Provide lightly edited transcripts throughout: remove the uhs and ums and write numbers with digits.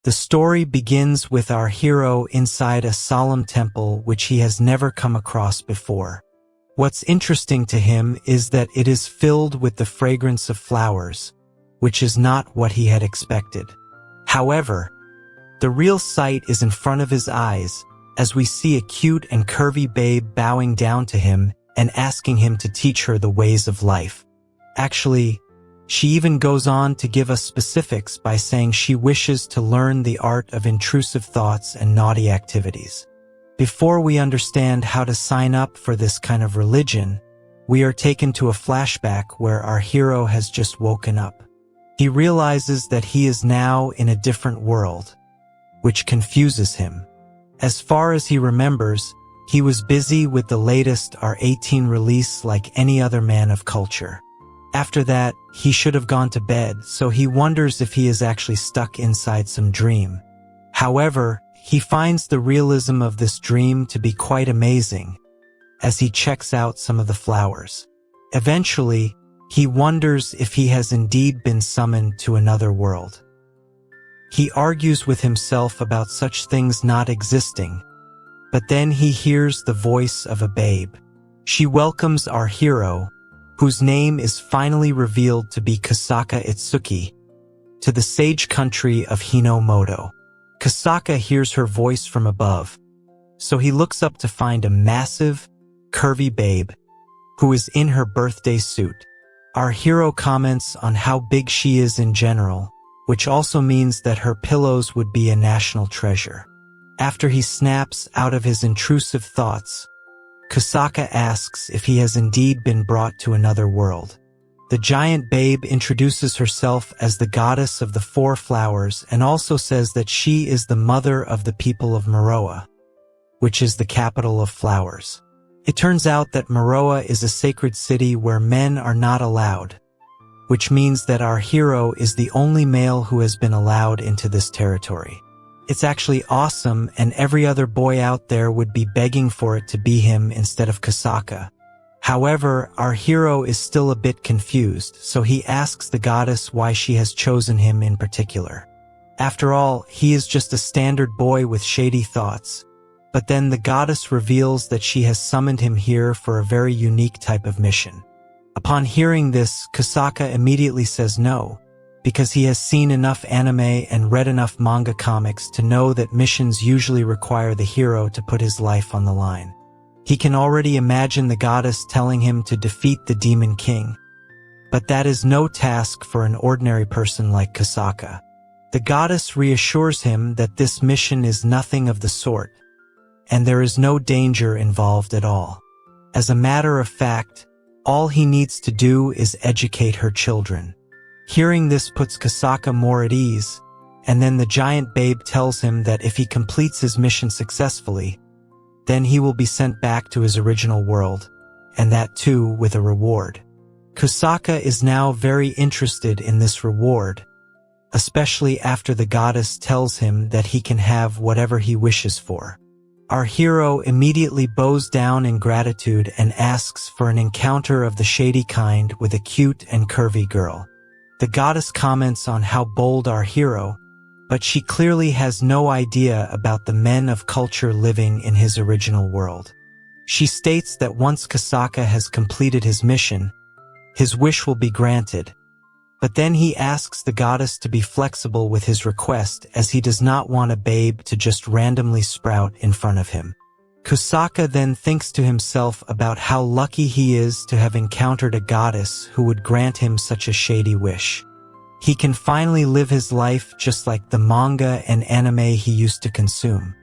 The story begins with our hero inside a solemn temple which he has never come across before. What's interesting to him is that it is filled with the fragrance of flowers, which is not what he had expected. However, the real sight is in front of his eyes, as we see a cute and curvy babe bowing down to him and asking him to teach her the ways of life. Actually, she even goes on to give us specifics by saying she wishes to learn the art of intrusive thoughts and naughty activities. Before we understand how to sign up for this kind of religion, we are taken to a flashback where our hero has just woken up. He realizes that he is now in a different world, which confuses him. As far as he remembers, he was busy with the latest R18 release like any other man of culture. After that, he should have gone to bed, so he wonders if he is actually stuck inside some dream. However, he finds the realism of this dream to be quite amazing, as he checks out some of the flowers. Eventually, he wonders if he has indeed been summoned to another world. He argues with himself about such things not existing, but then he hears the voice of a babe. She welcomes our hero, whose name is finally revealed to be Kusaka Itsuki, to the sage country of Hinomoto. Kusaka hears her voice from above, so he looks up to find a massive, curvy babe who is in her birthday suit. Our hero comments on how big she is in general, which also means that her pillows would be a national treasure. After he snaps out of his intrusive thoughts, Kusaka asks if he has indeed been brought to another world. The giant babe introduces herself as the goddess of the four flowers and also says that she is the mother of the people of Meroa, which is the capital of flowers. It turns out that Meroa is a sacred city where men are not allowed, which means that our hero is the only male who has been allowed into this territory. It's actually awesome, and every other boy out there would be begging for it to be him instead of Kusaka. However, our hero is still a bit confused, so he asks the goddess why she has chosen him in particular. After all, he is just a standard boy with shady thoughts. But then the goddess reveals that she has summoned him here for a very unique type of mission. Upon hearing this, Kusaka immediately says no, because he has seen enough anime and read enough manga comics to know that missions usually require the hero to put his life on the line. He can already imagine the goddess telling him to defeat the Demon King. But that is no task for an ordinary person like Kusaka. The goddess reassures him that this mission is nothing of the sort, and there is no danger involved at all. As a matter of fact, all he needs to do is educate her children. Hearing this puts Kusaka more at ease, and then the giant babe tells him that if he completes his mission successfully, then he will be sent back to his original world, and that too with a reward. Kusaka is now very interested in this reward, especially after the goddess tells him that he can have whatever he wishes for. Our hero immediately bows down in gratitude and asks for an encounter of the shady kind with a cute and curvy girl. The goddess comments on how bold our hero, but she clearly has no idea about the men of culture living in his original world. She states that once Kusaka has completed his mission, his wish will be granted, but then he asks the goddess to be flexible with his request as he does not want a babe to just randomly sprout in front of him. Kusaka then thinks to himself about how lucky he is to have encountered a goddess who would grant him such a shady wish. He can finally live his life just like the manga and anime he used to consume.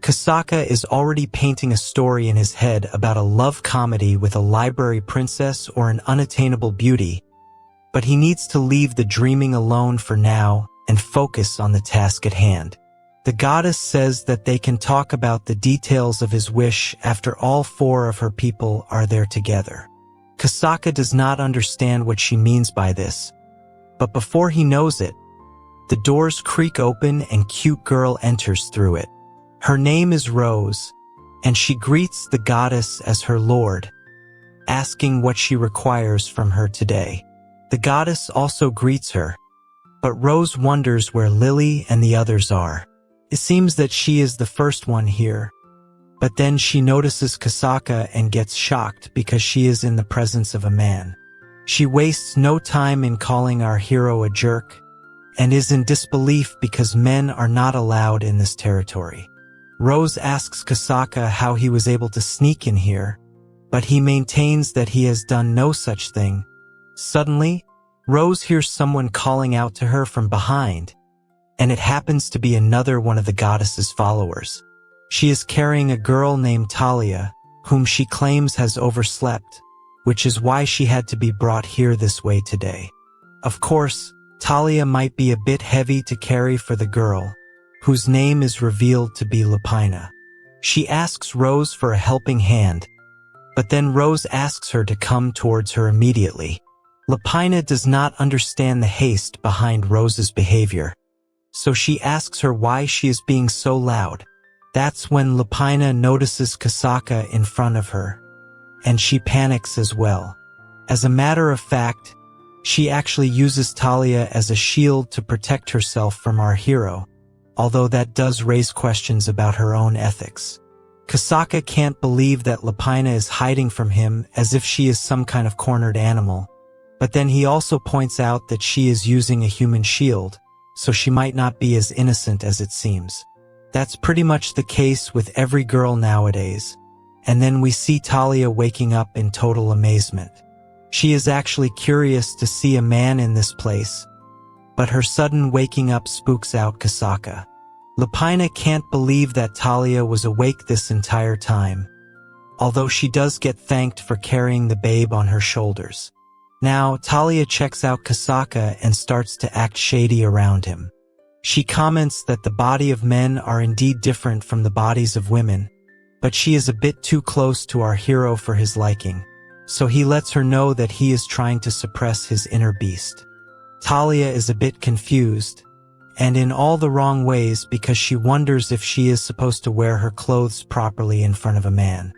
Kusaka is already painting a story in his head about a love comedy with a library princess or an unattainable beauty, but he needs to leave the dreaming alone for now and focus on the task at hand. The goddess says that they can talk about the details of his wish after all four of her people are there together. Kusaka does not understand what she means by this, but before he knows it, the doors creak open and cute girl enters through it. Her name is Rose, and she greets the goddess as her lord, asking what she requires from her today. The goddess also greets her, but Rose wonders where Lily and the others are. It seems that she is the first one here. But then she notices Kasaka and gets shocked because she is in the presence of a man. She wastes no time in calling our hero a jerk, and is in disbelief because men are not allowed in this territory. Rose asks Kasaka how he was able to sneak in here, but he maintains that he has done no such thing. Suddenly, Rose hears someone calling out to her from behind, and it happens to be another one of the goddess's followers. She is carrying a girl named Talia, whom she claims has overslept, which is why she had to be brought here this way today. Of course, Talia might be a bit heavy to carry for the girl, whose name is revealed to be Lapina. She asks Rose for a helping hand, but then Rose asks her to come towards her immediately. Lapina does not understand the haste behind Rose's behavior, so she asks her why she is being so loud. That's when Lapina notices Kasaka in front of her, and she panics as well. As a matter of fact, she actually uses Talia as a shield to protect herself from our hero, although that does raise questions about her own ethics. Kasaka can't believe that Lapina is hiding from him as if she is some kind of cornered animal, but then he also points out that she is using a human shield, so she might not be as innocent as it seems. That's pretty much the case with every girl nowadays, and then we see Talia waking up in total amazement. She is actually curious to see a man in this place, but her sudden waking up spooks out Kasaka. Lapina can't believe that Talia was awake this entire time, although she does get thanked for carrying the babe on her shoulders. Now, Talia checks out Kasaka and starts to act shady around him. She comments that the body of men are indeed different from the bodies of women, but she is a bit too close to our hero for his liking, so he lets her know that he is trying to suppress his inner beast. Talia is a bit confused, and in all the wrong ways because she wonders if she is supposed to wear her clothes properly in front of a man.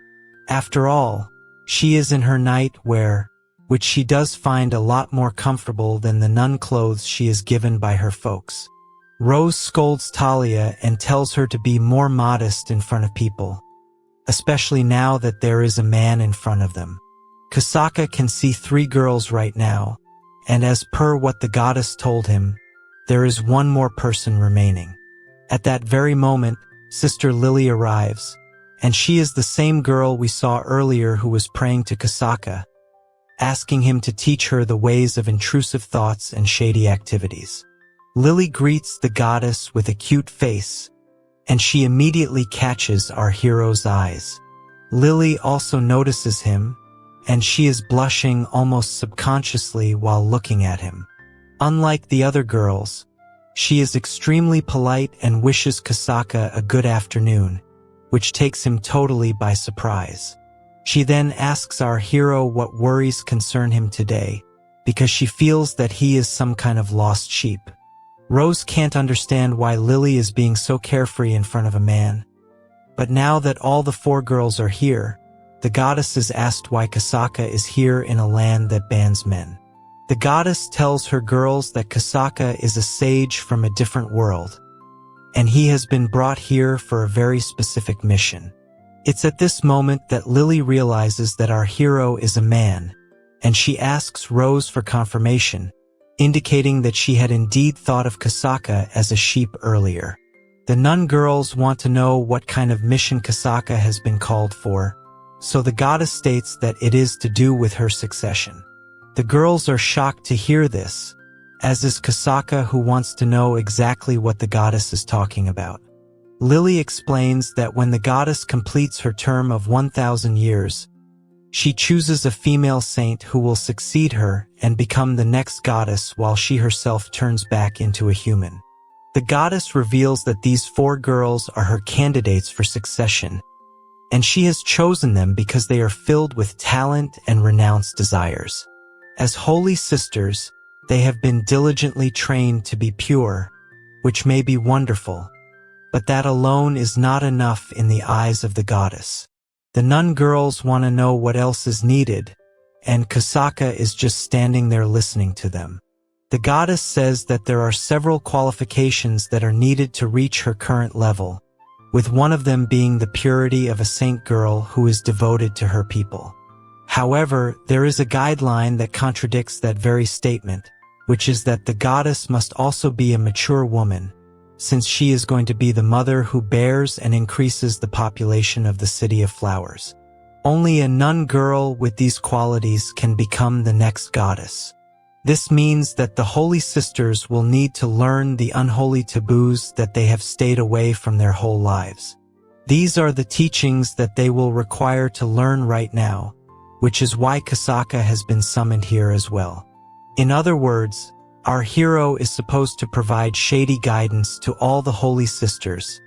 After all, she is in her nightwear, which she does find a lot more comfortable than the nun clothes she is given by her folks. Rose scolds Talia and tells her to be more modest in front of people, especially now that there is a man in front of them. Kasaka can see 3 girls right now, and as per what the goddess told him, there is one more person remaining. At that very moment, Sister Lily arrives, and she is the same girl we saw earlier who was praying to Kasaka, asking him to teach her the ways of intrusive thoughts and shady activities. Lily greets the goddess with a cute face, and she immediately catches our hero's eyes. Lily also notices him, and she is blushing almost subconsciously while looking at him. Unlike the other girls, she is extremely polite and wishes Kasaka a good afternoon, which takes him totally by surprise. She then asks our hero what worries concern him today, because she feels that he is some kind of lost sheep. Rose can't understand why Lily is being so carefree in front of a man. But now that all the 4 girls are here, the goddess is asked why Kasaka is here in a land that bans men. The goddess tells her girls that Kasaka is a sage from a different world, and he has been brought here for a very specific mission. It's at this moment that Lily realizes that our hero is a man, and she asks Rose for confirmation, indicating that she had indeed thought of Kasaka as a sheep earlier. The nun girls want to know what kind of mission Kasaka has been called for, so the goddess states that it is to do with her succession. The girls are shocked to hear this, as is Kasaka, who wants to know exactly what the goddess is talking about. Lily explains that when the goddess completes her term of 1,000 years, she chooses a female saint who will succeed her and become the next goddess while she herself turns back into a human. The goddess reveals that these 4 girls are her candidates for succession, and she has chosen them because they are filled with talent and renounced desires. As holy sisters, they have been diligently trained to be pure, which may be wonderful, but that alone is not enough in the eyes of the goddess. The nun girls want to know what else is needed, and Kasaka is just standing there listening to them. The goddess says that there are several qualifications that are needed to reach her current level, with one of them being the purity of a saint girl who is devoted to her people. However, there is a guideline that contradicts that very statement, which is that the goddess must also be a mature woman, since she is going to be the mother who bears and increases the population of the City of Flowers. Only a nun girl with these qualities can become the next goddess. This means that the Holy Sisters will need to learn the unholy taboos that they have stayed away from their whole lives. These are the teachings that they will require to learn right now, which is why Kusaka has been summoned here as well. In other words, our hero is supposed to provide shady guidance to all the Holy Sisters,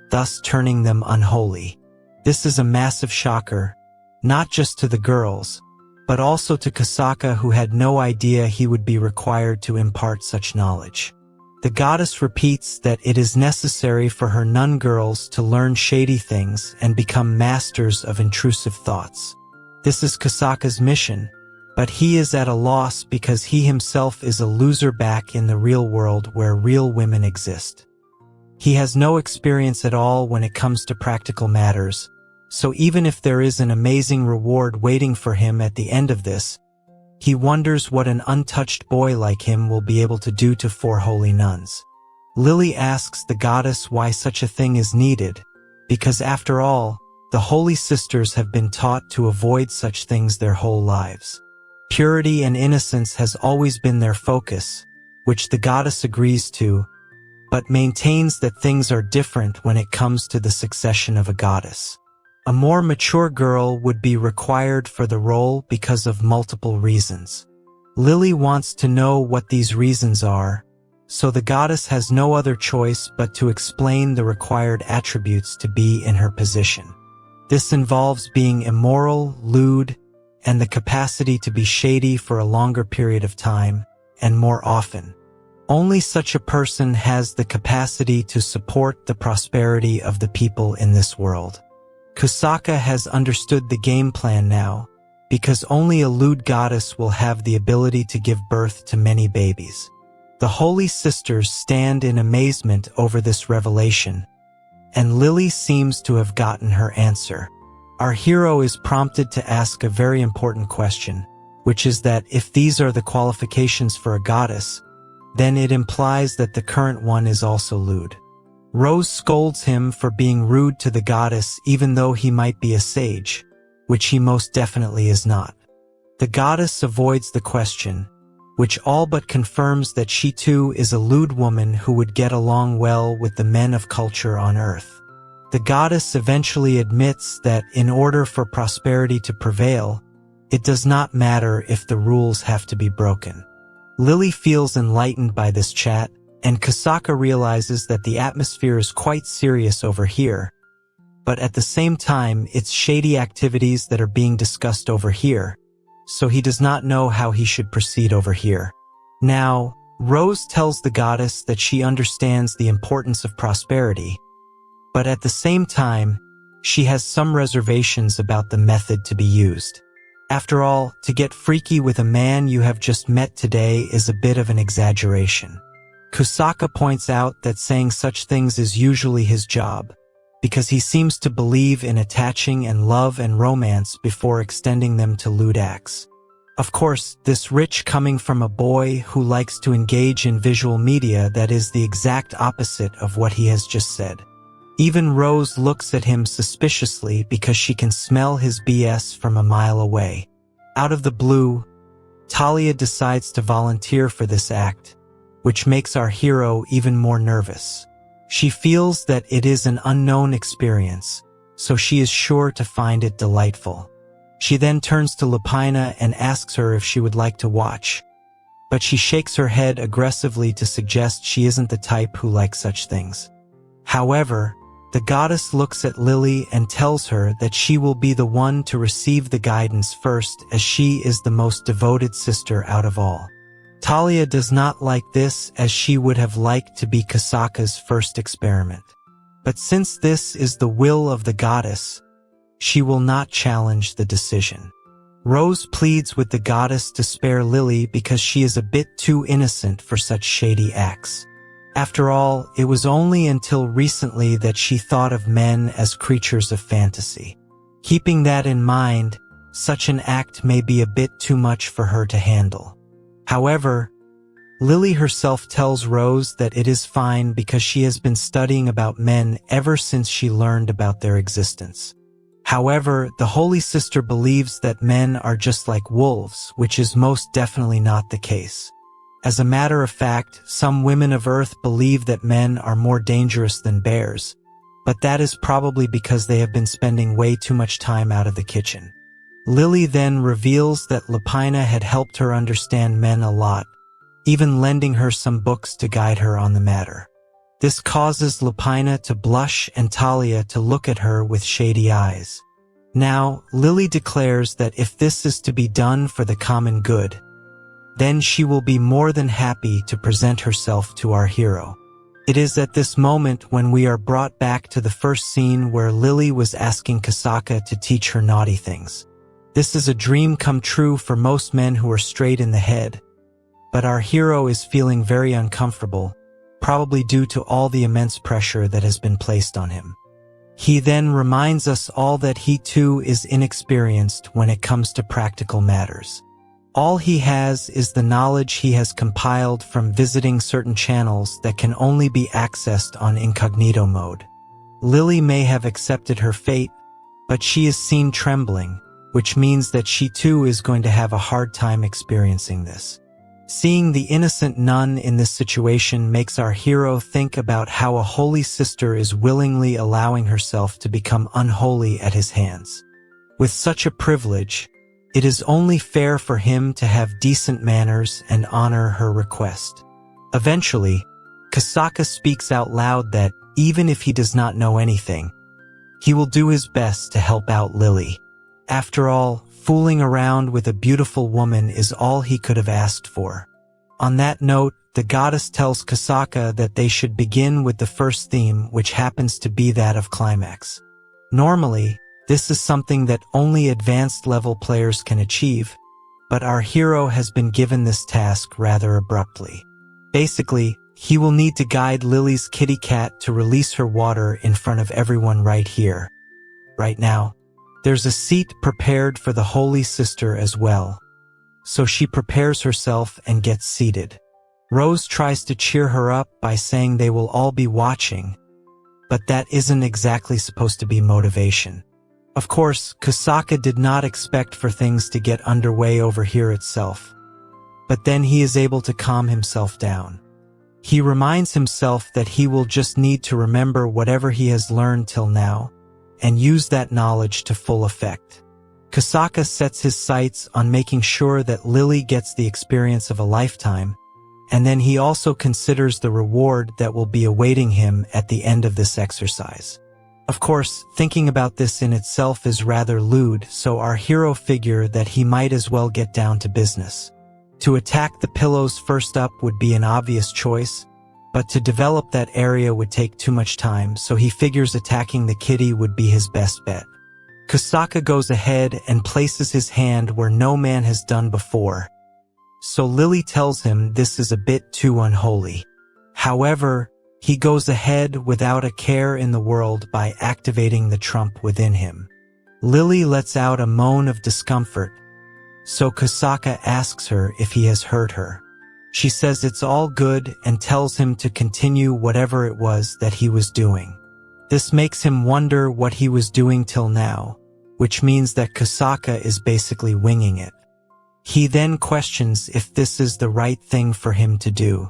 thus turning them unholy. This is a massive shocker, not just to the girls, but also to Kusaka, who had no idea he would be required to impart such knowledge. The goddess repeats that it is necessary for her nun girls to learn shady things and become masters of intrusive thoughts. This is Kusaka's mission, but he is at a loss because he himself is a loser back in the real world where real women exist. He has no experience at all when it comes to practical matters, so even if there is an amazing reward waiting for him at the end of this, he wonders what an untouched boy like him will be able to do to 4 holy nuns. Lily asks the goddess why such a thing is needed, because after all, the Holy Sisters have been taught to avoid such things their whole lives. Purity and innocence has always been their focus, which the goddess agrees to, but maintains that things are different when it comes to the succession of a goddess. A more mature girl would be required for the role because of multiple reasons. Lily wants to know what these reasons are, so the goddess has no other choice but to explain the required attributes to be in her position. This involves being immoral, lewd, and the capacity to be shady for a longer period of time, and more often. Only such a person has the capacity to support the prosperity of the people in this world. Kusaka has understood the game plan now, because only a lewd goddess will have the ability to give birth to many babies. The Holy Sisters stand in amazement over this revelation, and Lily seems to have gotten her answer. Our hero is prompted to ask a very important question, which is that if these are the qualifications for a goddess, then it implies that the current one is also lewd. Rose scolds him for being rude to the goddess even though he might be a sage, which he most definitely is not. The goddess avoids the question, which all but confirms that she too is a lewd woman who would get along well with the men of culture on earth. The goddess eventually admits that in order for prosperity to prevail, it does not matter if the rules have to be broken. Lily feels enlightened by this chat, and Kusaka realizes that the atmosphere is quite serious over here, but at the same time it's shady activities that are being discussed over here, so he does not know how he should proceed over here. Now, Rose tells the goddess that she understands the importance of prosperity, but at the same time, she has some reservations about the method to be used. After all, to get freaky with a man you have just met today is a bit of an exaggeration. Kusaka points out that saying such things is usually his job, because he seems to believe in attaching and love and romance before extending them to lewd acts. Of course, this rich coming from a boy who likes to engage in visual media that is the exact opposite of what he has just said. Even Rose looks at him suspiciously because she can smell his BS from a mile away. Out of the blue, Talia decides to volunteer for this act, which makes our hero even more nervous. She feels that it is an unknown experience, so she is sure to find it delightful. She then turns to Lupina and asks her if she would like to watch, but she shakes her head aggressively to suggest she isn't the type who likes such things. However, the goddess looks at Lily and tells her that she will be the one to receive the guidance first, as she is the most devoted sister out of all. Talia does not like this, as she would have liked to be Kusaka's first experiment. But since this is the will of the goddess, she will not challenge the decision. Rose pleads with the goddess to spare Lily because she is a bit too innocent for such shady acts. After all, it was only until recently that she thought of men as creatures of fantasy. Keeping that in mind, such an act may be a bit too much for her to handle. However, Lily herself tells Rose that it is fine because she has been studying about men ever since she learned about their existence. However, the Holy Sister believes that men are just like wolves, which is most definitely not the case. As a matter of fact, some women of Earth believe that men are more dangerous than bears, but that is probably because they have been spending way too much time out of the kitchen. Lily then reveals that Lapina had helped her understand men a lot, even lending her some books to guide her on the matter. This causes Lapina to blush and Talia to look at her with shady eyes. Now, Lily declares that if this is to be done for the common good, then she will be more than happy to present herself to our hero. It is at this moment when we are brought back to the first scene where Lily was asking Kasaka to teach her naughty things. This is a dream come true for most men who are straight in the head, but our hero is feeling very uncomfortable, probably due to all the immense pressure that has been placed on him. He then reminds us all that he too is inexperienced when it comes to practical matters. All he has is the knowledge he has compiled from visiting certain channels that can only be accessed on incognito mode. Lily may have accepted her fate, but she is seen trembling, which means that she too is going to have a hard time experiencing this. Seeing the innocent nun in this situation makes our hero think about how a holy sister is willingly allowing herself to become unholy at his hands. With such a privilege, it is only fair for him to have decent manners and honor her request. Eventually, Kasaka speaks out loud that, even if he does not know anything, he will do his best to help out Lily. After all, fooling around with a beautiful woman is all he could have asked for. On that note, the goddess tells Kasaka that they should begin with the first theme, which happens to be that of climax. Normally, this is something that only advanced level players can achieve, but our hero has been given this task rather abruptly. Basically, he will need to guide Lily's kitty cat to release her water in front of everyone right here, right now. There's a seat prepared for the Holy Sister as well, so she prepares herself and gets seated. Rose tries to cheer her up by saying they will all be watching, but that isn't exactly supposed to be motivation. Of course, Kasaka did not expect for things to get underway over here itself, but then he is able to calm himself down. He reminds himself that he will just need to remember whatever he has learned till now, and use that knowledge to full effect. Kasaka sets his sights on making sure that Lily gets the experience of a lifetime, and then he also considers the reward that will be awaiting him at the end of this exercise. Of course, thinking about this in itself is rather lewd, so our hero figure that he might as well get down to business. To attack the pillows first up would be an obvious choice, but to develop that area would take too much time, so he figures attacking the kitty would be his best bet. Kasaka goes ahead and places his hand where no man has done before, so Lily tells him this is a bit too unholy. However, he goes ahead without a care in the world by activating the trump within him. Lily lets out a moan of discomfort, so Kasaka asks her if he has hurt her. She says it's all good and tells him to continue whatever it was that he was doing. This makes him wonder what he was doing till now, which means that Kasaka is basically winging it. He then questions if this is the right thing for him to do.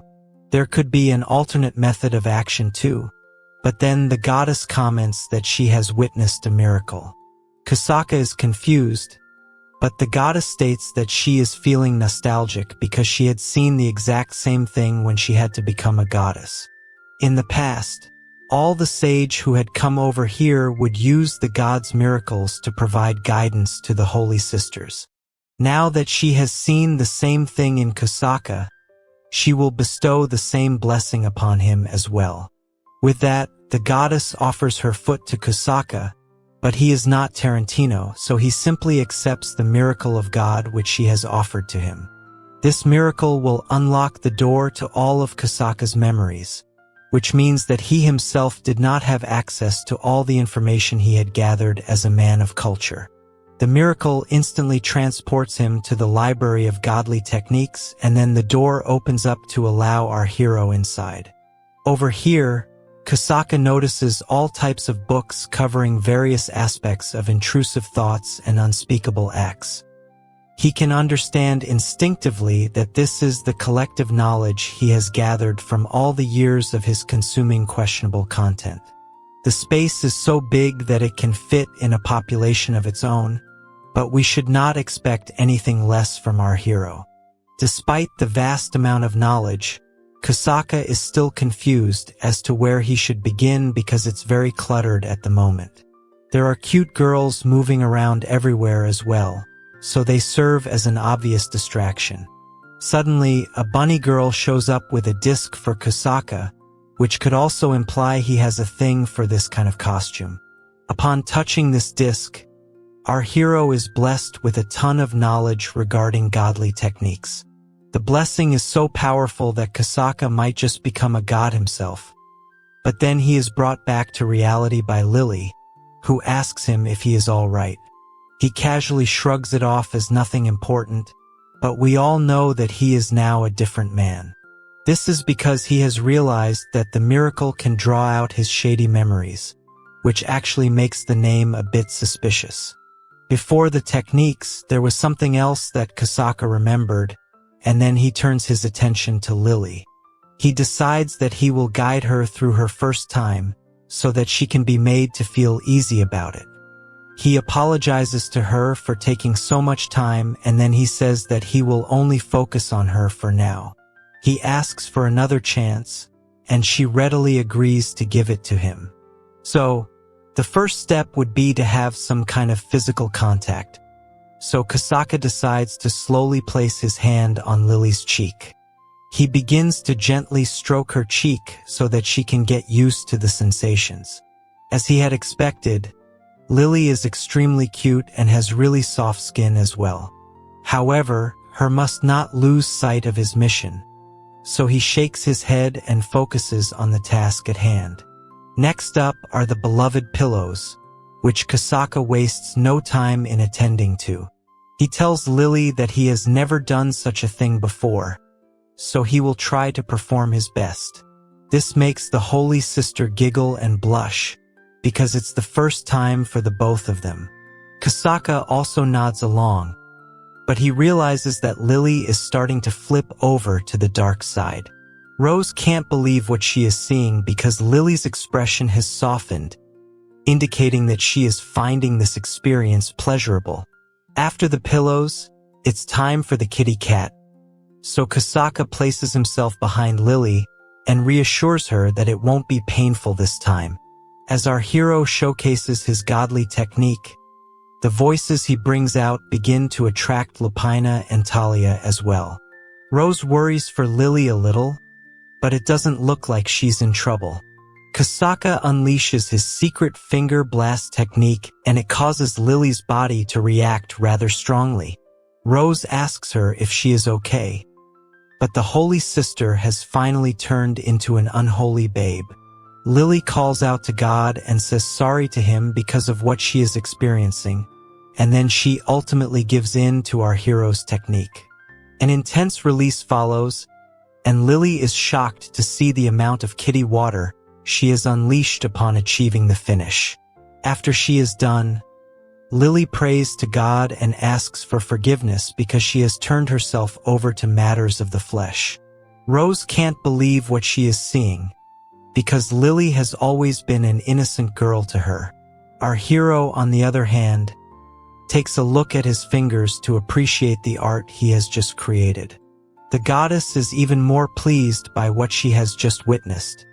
There could be an alternate method of action too, but then the goddess comments that she has witnessed a miracle. Kasaka is confused, but the goddess states that she is feeling nostalgic because she had seen the exact same thing when she had to become a goddess. In the past, all the sage who had come over here would use the god's miracles to provide guidance to the holy sisters. Now that she has seen the same thing in Kasaka, she will bestow the same blessing upon him as well. With that, the goddess offers her foot to Kasaka, But he is not Tarantino, so he simply accepts the miracle of God which she has offered to him. This miracle will unlock the door to all of Kasaka's memories, which means that he himself did not have access to all the information he had gathered as a man of culture. The miracle instantly transports him to the library of godly techniques, and then the door opens up to allow our hero inside. Over here, Kasaka notices all types of books covering various aspects of intrusive thoughts and unspeakable acts. He can understand instinctively that this is the collective knowledge he has gathered from all the years of his consuming questionable content. The space is so big that it can fit in a population of its own, but we should not expect anything less from our hero. Despite the vast amount of knowledge, Kasaka is still confused as to where he should begin because it's very cluttered at the moment. There are cute girls moving around everywhere as well, so they serve as an obvious distraction. Suddenly, a bunny girl shows up with a disc for Kasaka, which could also imply he has a thing for this kind of costume. Upon touching this disc, our hero is blessed with a ton of knowledge regarding godly techniques. The blessing is so powerful that Kasaka might just become a god himself. But then he is brought back to reality by Lily, who asks him if he is all right. He casually shrugs it off as nothing important, but we all know that he is now a different man. This is because he has realized that the miracle can draw out his shady memories, which actually makes the name a bit suspicious. Before the techniques, there was something else that Kasaka remembered, and then he turns his attention to Lily. He decides that he will guide her through her first time so that she can be made to feel easy about it. He apologizes to her for taking so much time, and then he says that he will only focus on her for now. He asks for another chance, and she readily agrees to give it to him. So, the first step would be to have some kind of physical contact. So Kasaka decides to slowly place his hand on Lily's cheek. He begins to gently stroke her cheek so that she can get used to the sensations. As he had expected, Lily is extremely cute and has really soft skin as well. However, her must not lose sight of his mission, so he shakes his head and focuses on the task at hand. Next up are the beloved pillows, which Kasaka wastes no time in attending to. He tells Lily that he has never done such a thing before, so he will try to perform his best. This makes the holy sister giggle and blush, because it's the first time for the both of them. Kasaka also nods along, but he realizes that Lily is starting to flip over to the dark side. Rose can't believe what she is seeing because Lily's expression has softened, indicating that she is finding this experience pleasurable. After the pillows, it's time for the kitty cat. So Kasaka places himself behind Lily and reassures her that it won't be painful this time. As our hero showcases his godly technique, the voices he brings out begin to attract Lupina and Talia as well. Rose worries for Lily a little, but it doesn't look like she's in trouble. Kasaka unleashes his secret finger blast technique, and it causes Lily's body to react rather strongly. Rose asks her if she is okay, but the holy sister has finally turned into an unholy babe. Lily calls out to God and says sorry to him because of what she is experiencing, and then she ultimately gives in to our hero's technique. An intense release follows, and Lily is shocked to see the amount of kitty water she has unleashed upon achieving the finish. After she is done, Lily prays to God and asks for forgiveness because she has turned herself over to matters of the flesh. Rose can't believe what she is seeing, because Lily has always been an innocent girl to her. Our hero, on the other hand, takes a look at his fingers to appreciate the art he has just created. The goddess is even more pleased by what she has just witnessed,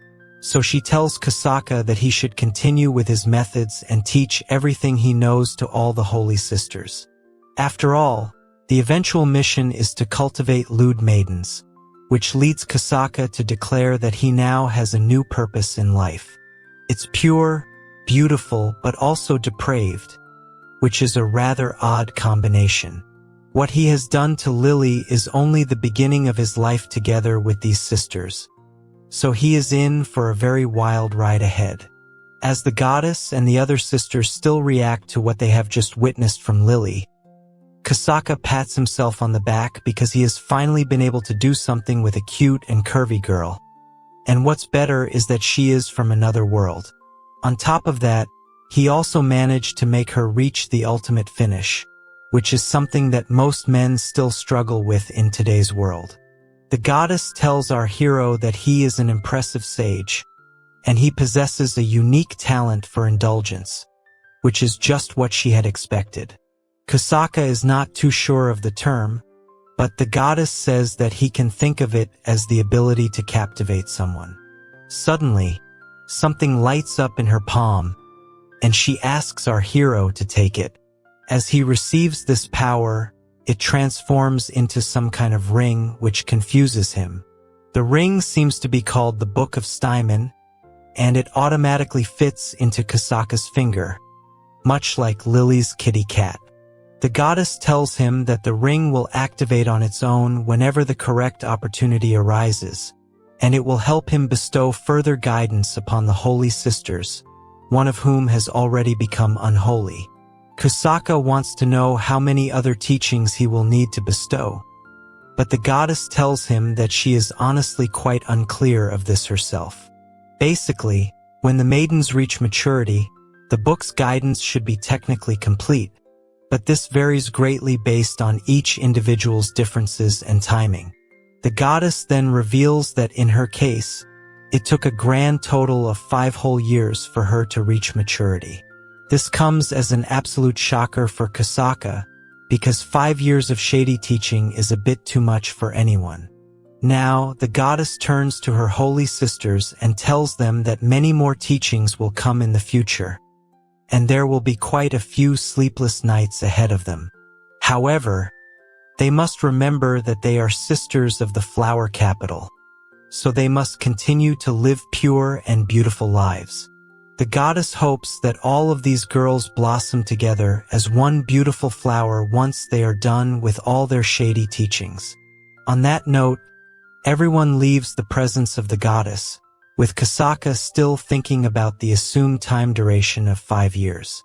so she tells Kasaka that he should continue with his methods and teach everything he knows to all the holy sisters. After all, the eventual mission is to cultivate lewd maidens, which leads Kasaka to declare that he now has a new purpose in life. It's pure, beautiful but also depraved, which is a rather odd combination. What he has done to Lily is only the beginning of his life together with these sisters, so he is in for a very wild ride ahead. As the goddess and the other sisters still react to what they have just witnessed from Lily, Kusaka pats himself on the back because he has finally been able to do something with a cute and curvy girl. And what's better is that she is from another world. On top of that, he also managed to make her reach the ultimate finish, which is something that most men still struggle with in today's world. The goddess tells our hero that he is an impressive sage, and he possesses a unique talent for indulgence, which is just what she had expected. Kusaka is not too sure of the term, but the goddess says that he can think of it as the ability to captivate someone. Suddenly, something lights up in her palm, and she asks our hero to take it. As he receives this power, it transforms into some kind of ring which confuses him. The ring seems to be called the Book of Steinman, and it automatically fits into Kusaka's finger, much like Lily's kitty cat. The goddess tells him that the ring will activate on its own whenever the correct opportunity arises, and it will help him bestow further guidance upon the holy sisters, one of whom has already become unholy. Kusaka wants to know how many other teachings he will need to bestow, but the goddess tells him that she is honestly quite unclear of this herself. Basically, when the maidens reach maturity, the book's guidance should be technically complete, but this varies greatly based on each individual's differences and timing. The goddess then reveals that in her case, it took a grand total of 5 whole years for her to reach maturity. This comes as an absolute shocker for Kusaka, because 5 years of shady teaching is a bit too much for anyone. Now, the goddess turns to her holy sisters and tells them that many more teachings will come in the future, and there will be quite a few sleepless nights ahead of them. However, they must remember that they are sisters of the flower capital, so they must continue to live pure and beautiful lives. The goddess hopes that all of these girls blossom together as one beautiful flower once they are done with all their shady teachings. On that note, everyone leaves the presence of the goddess, with Kusaka still thinking about the assumed time duration of 5 years.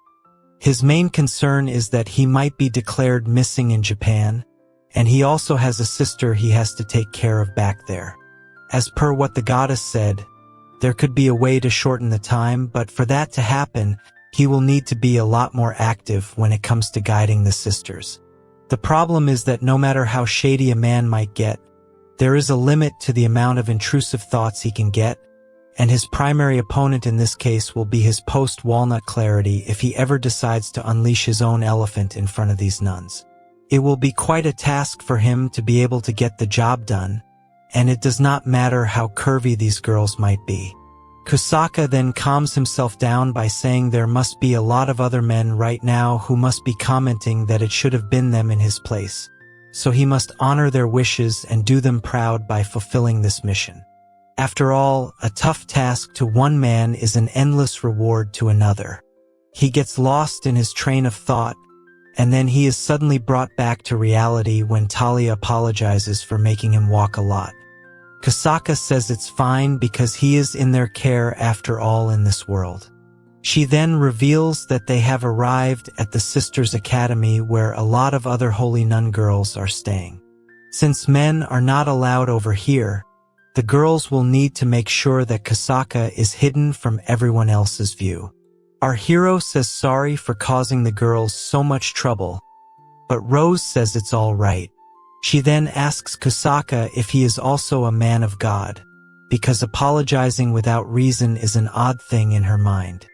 His main concern is that he might be declared missing in Japan, and he also has a sister he has to take care of back there. As per what the goddess said, there could be a way to shorten the time, but for that to happen, he will need to be a lot more active when it comes to guiding the sisters. The problem is that no matter how shady a man might get, there is a limit to the amount of intrusive thoughts he can get, and his primary opponent in this case will be his post-walnut clarity if he ever decides to unleash his own elephant in front of these nuns. It will be quite a task for him to be able to get the job done, and it does not matter how curvy these girls might be. Kusaka then calms himself down by saying there must be a lot of other men right now who must be commenting that it should have been them in his place, so he must honor their wishes and do them proud by fulfilling this mission. After all, a tough task to one man is an endless reward to another. He gets lost in his train of thought, and then he is suddenly brought back to reality when Talia apologizes for making him walk a lot. Kusaka says it's fine because he is in their care after all in this world. She then reveals that they have arrived at the Sisters' Academy where a lot of other holy nun girls are staying. Since men are not allowed over here, the girls will need to make sure that Kusaka is hidden from everyone else's view. Our hero says sorry for causing the girls so much trouble, but Rose says it's all right. She then asks Kusaka if he is also a man of God, because apologizing without reason is an odd thing in her mind.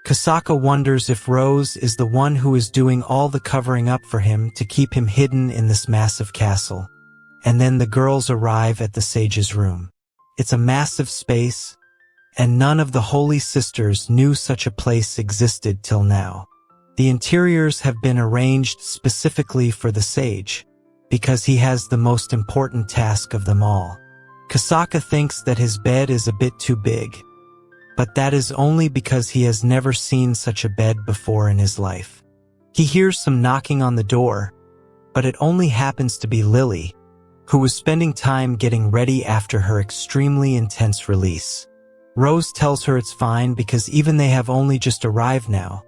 Kusaka wonders if Rose is the one who is doing all the covering up for him to keep him hidden in this massive castle, and then the girls arrive at the sage's room. It's a massive space, and none of the holy sisters knew such a place existed till now. The interiors have been arranged specifically for the sage, because he has the most important task of them all. Kusaka thinks that his bed is a bit too big, but that is only because he has never seen such a bed before in his life. He hears some knocking on the door, but it only happens to be Lily, who was spending time getting ready after her extremely intense release. Rose tells her it's fine because even they have only just arrived now,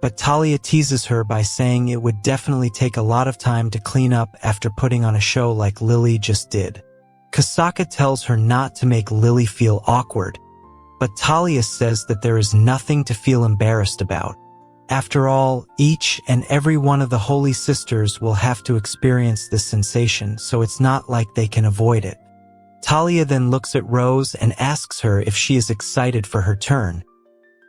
but Talia teases her by saying it would definitely take a lot of time to clean up after putting on a show like Lily just did. Kasaka tells her not to make Lily feel awkward, but Talia says that there is nothing to feel embarrassed about. After all, each and every one of the Holy Sisters will have to experience this sensation, so it's not like they can avoid it. Talia then looks at Rose and asks her if she is excited for her turn.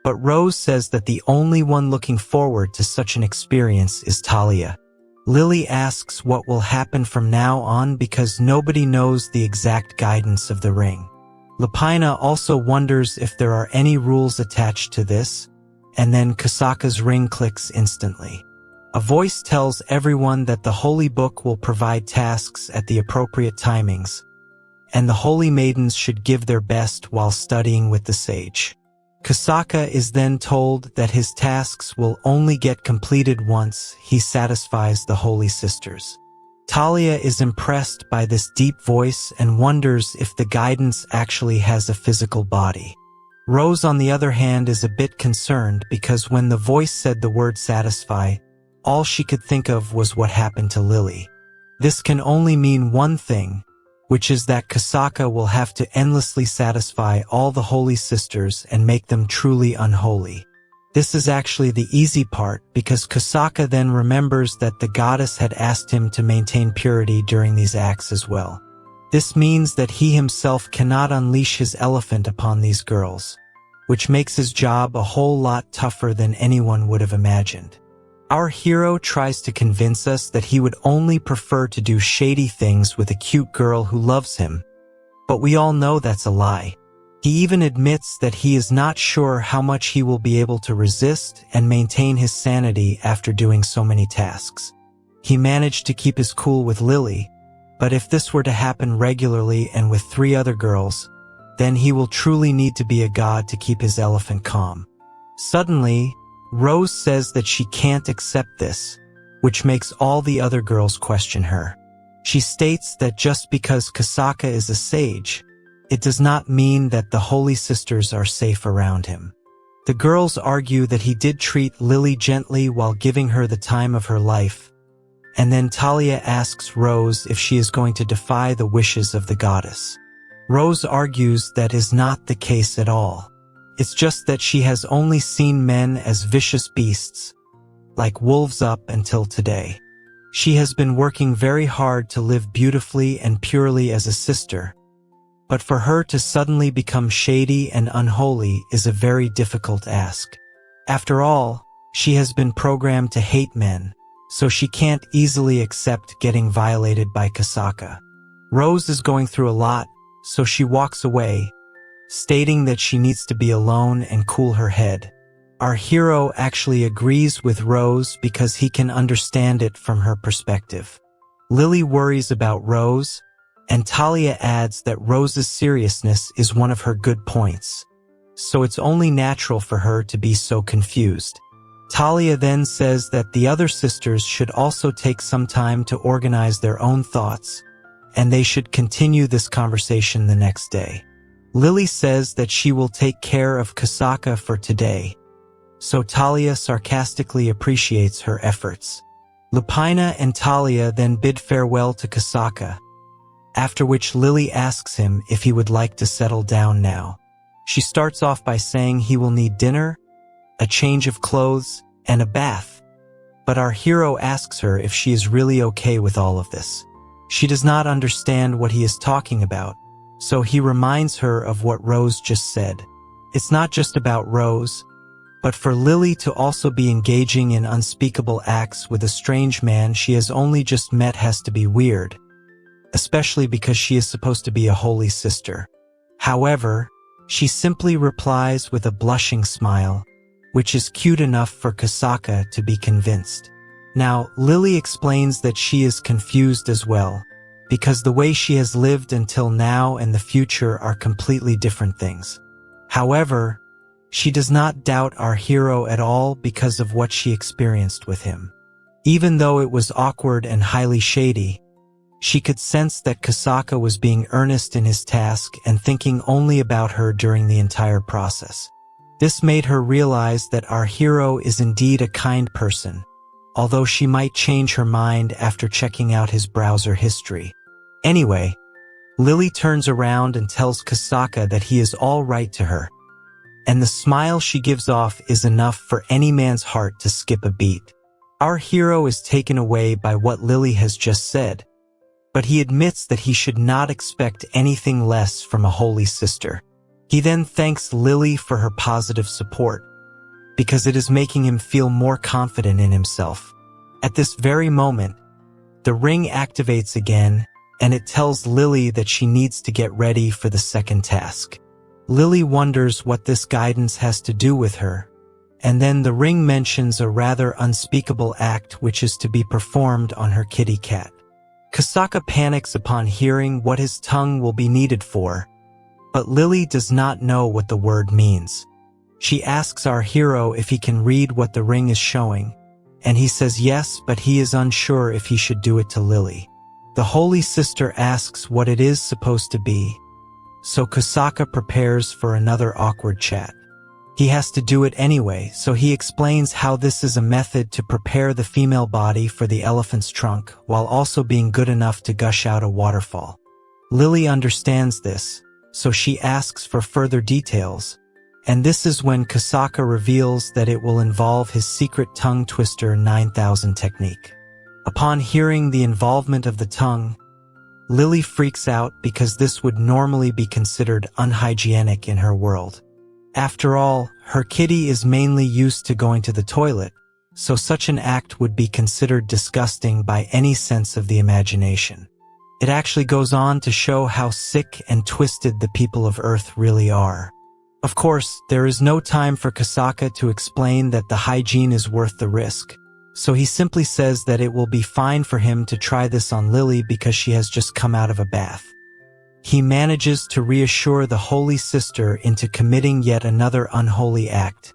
But Rose says that the only one looking forward to such an experience is Talia. Lily asks what will happen from now on because nobody knows the exact guidance of the ring. Lapina also wonders if there are any rules attached to this, and then Kasaka's ring clicks instantly. A voice tells everyone that the Holy Book will provide tasks at the appropriate timings, and the Holy Maidens should give their best while studying with the sage. Kasaka is then told that his tasks will only get completed once he satisfies the Holy Sisters. Talia is impressed by this deep voice and wonders if the guidance actually has a physical body. Rose, on the other hand, is a bit concerned because when the voice said the word satisfy, all she could think of was what happened to Lily. This can only mean one thing, which is that Kasaka will have to endlessly satisfy all the Holy Sisters and make them truly unholy. This is actually the easy part because Kasaka then remembers that the goddess had asked him to maintain purity during these acts as well. This means that he himself cannot unleash his elephant upon these girls, which makes his job a whole lot tougher than anyone would have imagined. Our hero tries to convince us that he would only prefer to do shady things with a cute girl who loves him, but we all know that's a lie. He even admits that he is not sure how much he will be able to resist and maintain his sanity after doing so many tasks. He managed to keep his cool with Lily, but if this were to happen regularly and with 3 other girls, then he will truly need to be a god to keep his elephant calm. Suddenly, Rose says that she can't accept this, which makes all the other girls question her. She states that just because Kasaka is a sage, it does not mean that the Holy Sisters are safe around him. The girls argue that he did treat Lily gently while giving her the time of her life, and then Talia asks Rose if she is going to defy the wishes of the goddess. Rose argues that is not the case at all. It's just that she has only seen men as vicious beasts, like wolves up until today. She has been working very hard to live beautifully and purely as a sister, but for her to suddenly become shady and unholy is a very difficult ask. After all, she has been programmed to hate men, so she can't easily accept getting violated by Kasaka. Rose is going through a lot, so she walks away, stating that she needs to be alone and cool her head. Our hero actually agrees with Rose because he can understand it from her perspective. Lily worries about Rose, and Talia adds that Rose's seriousness is one of her good points, so it's only natural for her to be so confused. Talia then says that the other sisters should also take some time to organize their own thoughts, and they should continue this conversation the next day. Lily says that she will take care of Kasaka for today, so Talia sarcastically appreciates her efforts. Lapina and Talia then bid farewell to Kasaka, after which Lily asks him if he would like to settle down now. She starts off by saying he will need dinner, a change of clothes, and a bath, but our hero asks her if she is really okay with all of this. She does not understand what he is talking about, so he reminds her of what Rose just said. It's not just about Rose, but for Lily to also be engaging in unspeakable acts with a strange man she has only just met has to be weird, especially because she is supposed to be a holy sister. However, she simply replies with a blushing smile, which is cute enough for Kasaka to be convinced. Now, Lily explains that she is confused as well, because the way she has lived until now and the future are completely different things. However, she does not doubt our hero at all because of what she experienced with him. Even though it was awkward and highly shady, she could sense that Kusaka was being earnest in his task and thinking only about her during the entire process. This made her realize that our hero is indeed a kind person, although she might change her mind after checking out his browser history. Anyway, Lily turns around and tells Kusaka that he is all right to her, and the smile she gives off is enough for any man's heart to skip a beat. Our hero is taken away by what Lily has just said, but he admits that he should not expect anything less from a holy sister. He then thanks Lily for her positive support, because it is making him feel more confident in himself. At this very moment, the ring activates again, and it tells Lily that she needs to get ready for the second task. Lily wonders what this guidance has to do with her, and then the ring mentions a rather unspeakable act which is to be performed on her kitty cat. Kusaka panics upon hearing what his tongue will be needed for, but Lily does not know what the word means. She asks our hero if he can read what the ring is showing, and he says yes, but he is unsure if he should do it to Lily. The holy sister asks what it is supposed to be, so Kusaka prepares for another awkward chat. He has to do it anyway, so he explains how this is a method to prepare the female body for the elephant's trunk while also being good enough to gush out a waterfall. Lily understands this, so she asks for further details, and this is when Kusaka reveals that it will involve his secret tongue twister 9000 technique. Upon hearing the involvement of the tongue, Lily freaks out because this would normally be considered unhygienic in her world. After all, her kitty is mainly used to going to the toilet, so such an act would be considered disgusting by any sense of the imagination. It actually goes on to show how sick and twisted the people of Earth really are. Of course, there is no time for Kusaka to explain that the hygiene is worth the risk, so he simply says that it will be fine for him to try this on Lily because she has just come out of a bath. He manages to reassure the holy sister into committing yet another unholy act,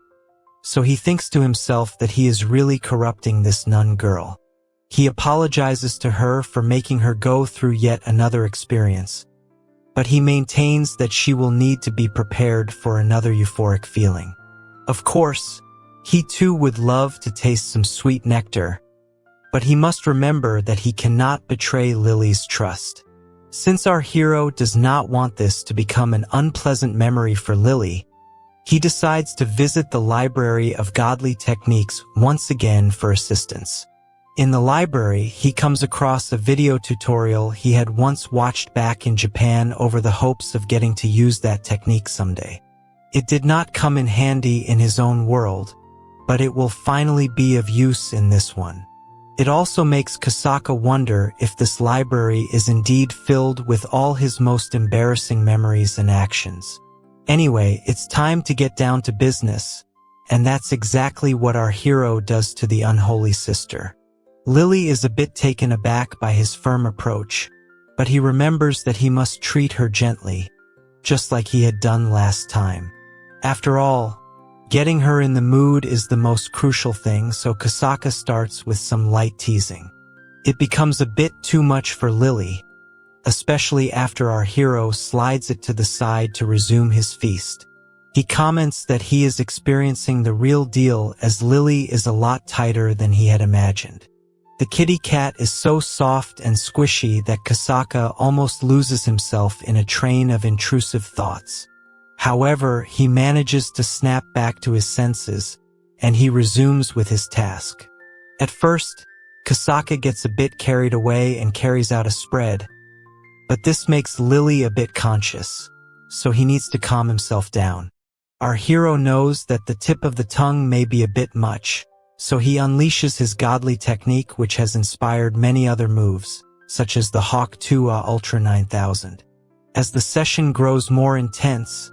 so he thinks to himself that he is really corrupting this nun girl. He apologizes to her for making her go through yet another experience, but he maintains that she will need to be prepared for another euphoric feeling. Of course, he too would love to taste some sweet nectar, but he must remember that he cannot betray Lily's trust. Since our hero does not want this to become an unpleasant memory for Lily, he decides to visit the Library of Godly Techniques once again for assistance. In the library, he comes across a video tutorial he had once watched back in Japan over the hopes of getting to use that technique someday. It did not come in handy in his own world, but it will finally be of use in this one. It also makes Kusaka wonder if this library is indeed filled with all his most embarrassing memories and actions. Anyway, it's time to get down to business, and that's exactly what our hero does to the unholy sister. Lily is a bit taken aback by his firm approach, but he remembers that he must treat her gently, just like he had done last time. After all, getting her in the mood is the most crucial thing, so Kusaka starts with some light teasing. It becomes a bit too much for Lily, especially after our hero slides it to the side to resume his feast. He comments that he is experiencing the real deal as Lily is a lot tighter than he had imagined. The kitty cat is so soft and squishy that Kusaka almost loses himself in a train of intrusive thoughts. However, he manages to snap back to his senses, and he resumes with his task. At first, Kusaka gets a bit carried away and carries out a spread, but this makes Lily a bit conscious, so he needs to calm himself down. Our hero knows that the tip of the tongue may be a bit much, so he unleashes his godly technique, which has inspired many other moves, such as the Hawk 2A Ultra 9000. As the session grows more intense,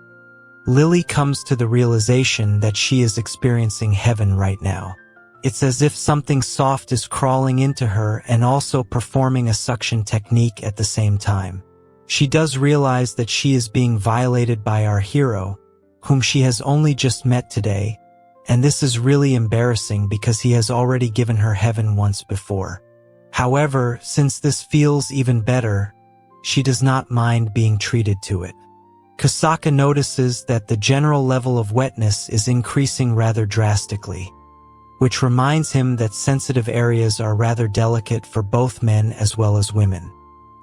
Lily comes to the realization that she is experiencing heaven right now. It's as if something soft is crawling into her and also performing a suction technique at the same time. She does realize that she is being violated by our hero, whom she has only just met today, and this is really embarrassing because he has already given her heaven once before. However, since this feels even better, she does not mind being treated to it. Kusaka notices that the general level of wetness is increasing rather drastically, which reminds him that sensitive areas are rather delicate for both men as well as women.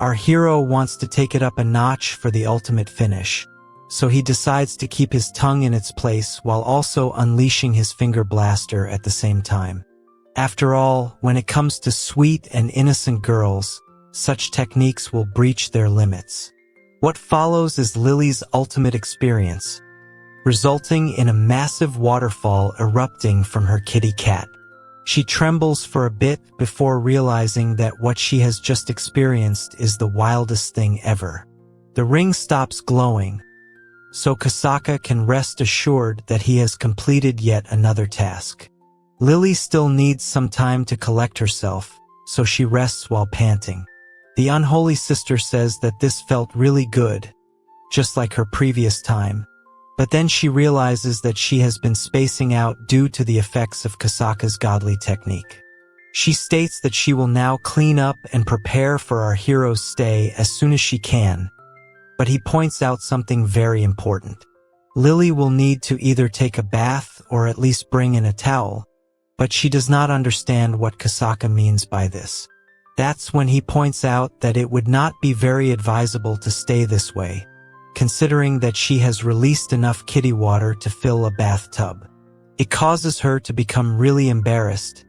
Our hero wants to take it up a notch for the ultimate finish, so he decides to keep his tongue in its place while also unleashing his finger blaster at the same time. After all, when it comes to sweet and innocent girls, such techniques will breach their limits. What follows is Lily's ultimate experience, resulting in a massive waterfall erupting from her kitty cat. She trembles for a bit before realizing that what she has just experienced is the wildest thing ever. The ring stops glowing, so Kusaka can rest assured that he has completed yet another task. Lily still needs some time to collect herself, so she rests while panting. The Unholy Sister says that this felt really good, just like her previous time, but then she realizes that she has been spacing out due to the effects of Kusaka's godly technique. She states that she will now clean up and prepare for our hero's stay as soon as she can, but he points out something very important. Lily will need to either take a bath or at least bring in a towel, but she does not understand what Kusaka means by this. That's when he points out that it would not be very advisable to stay this way, considering that she has released enough kitty water to fill a bathtub. It causes her to become really embarrassed,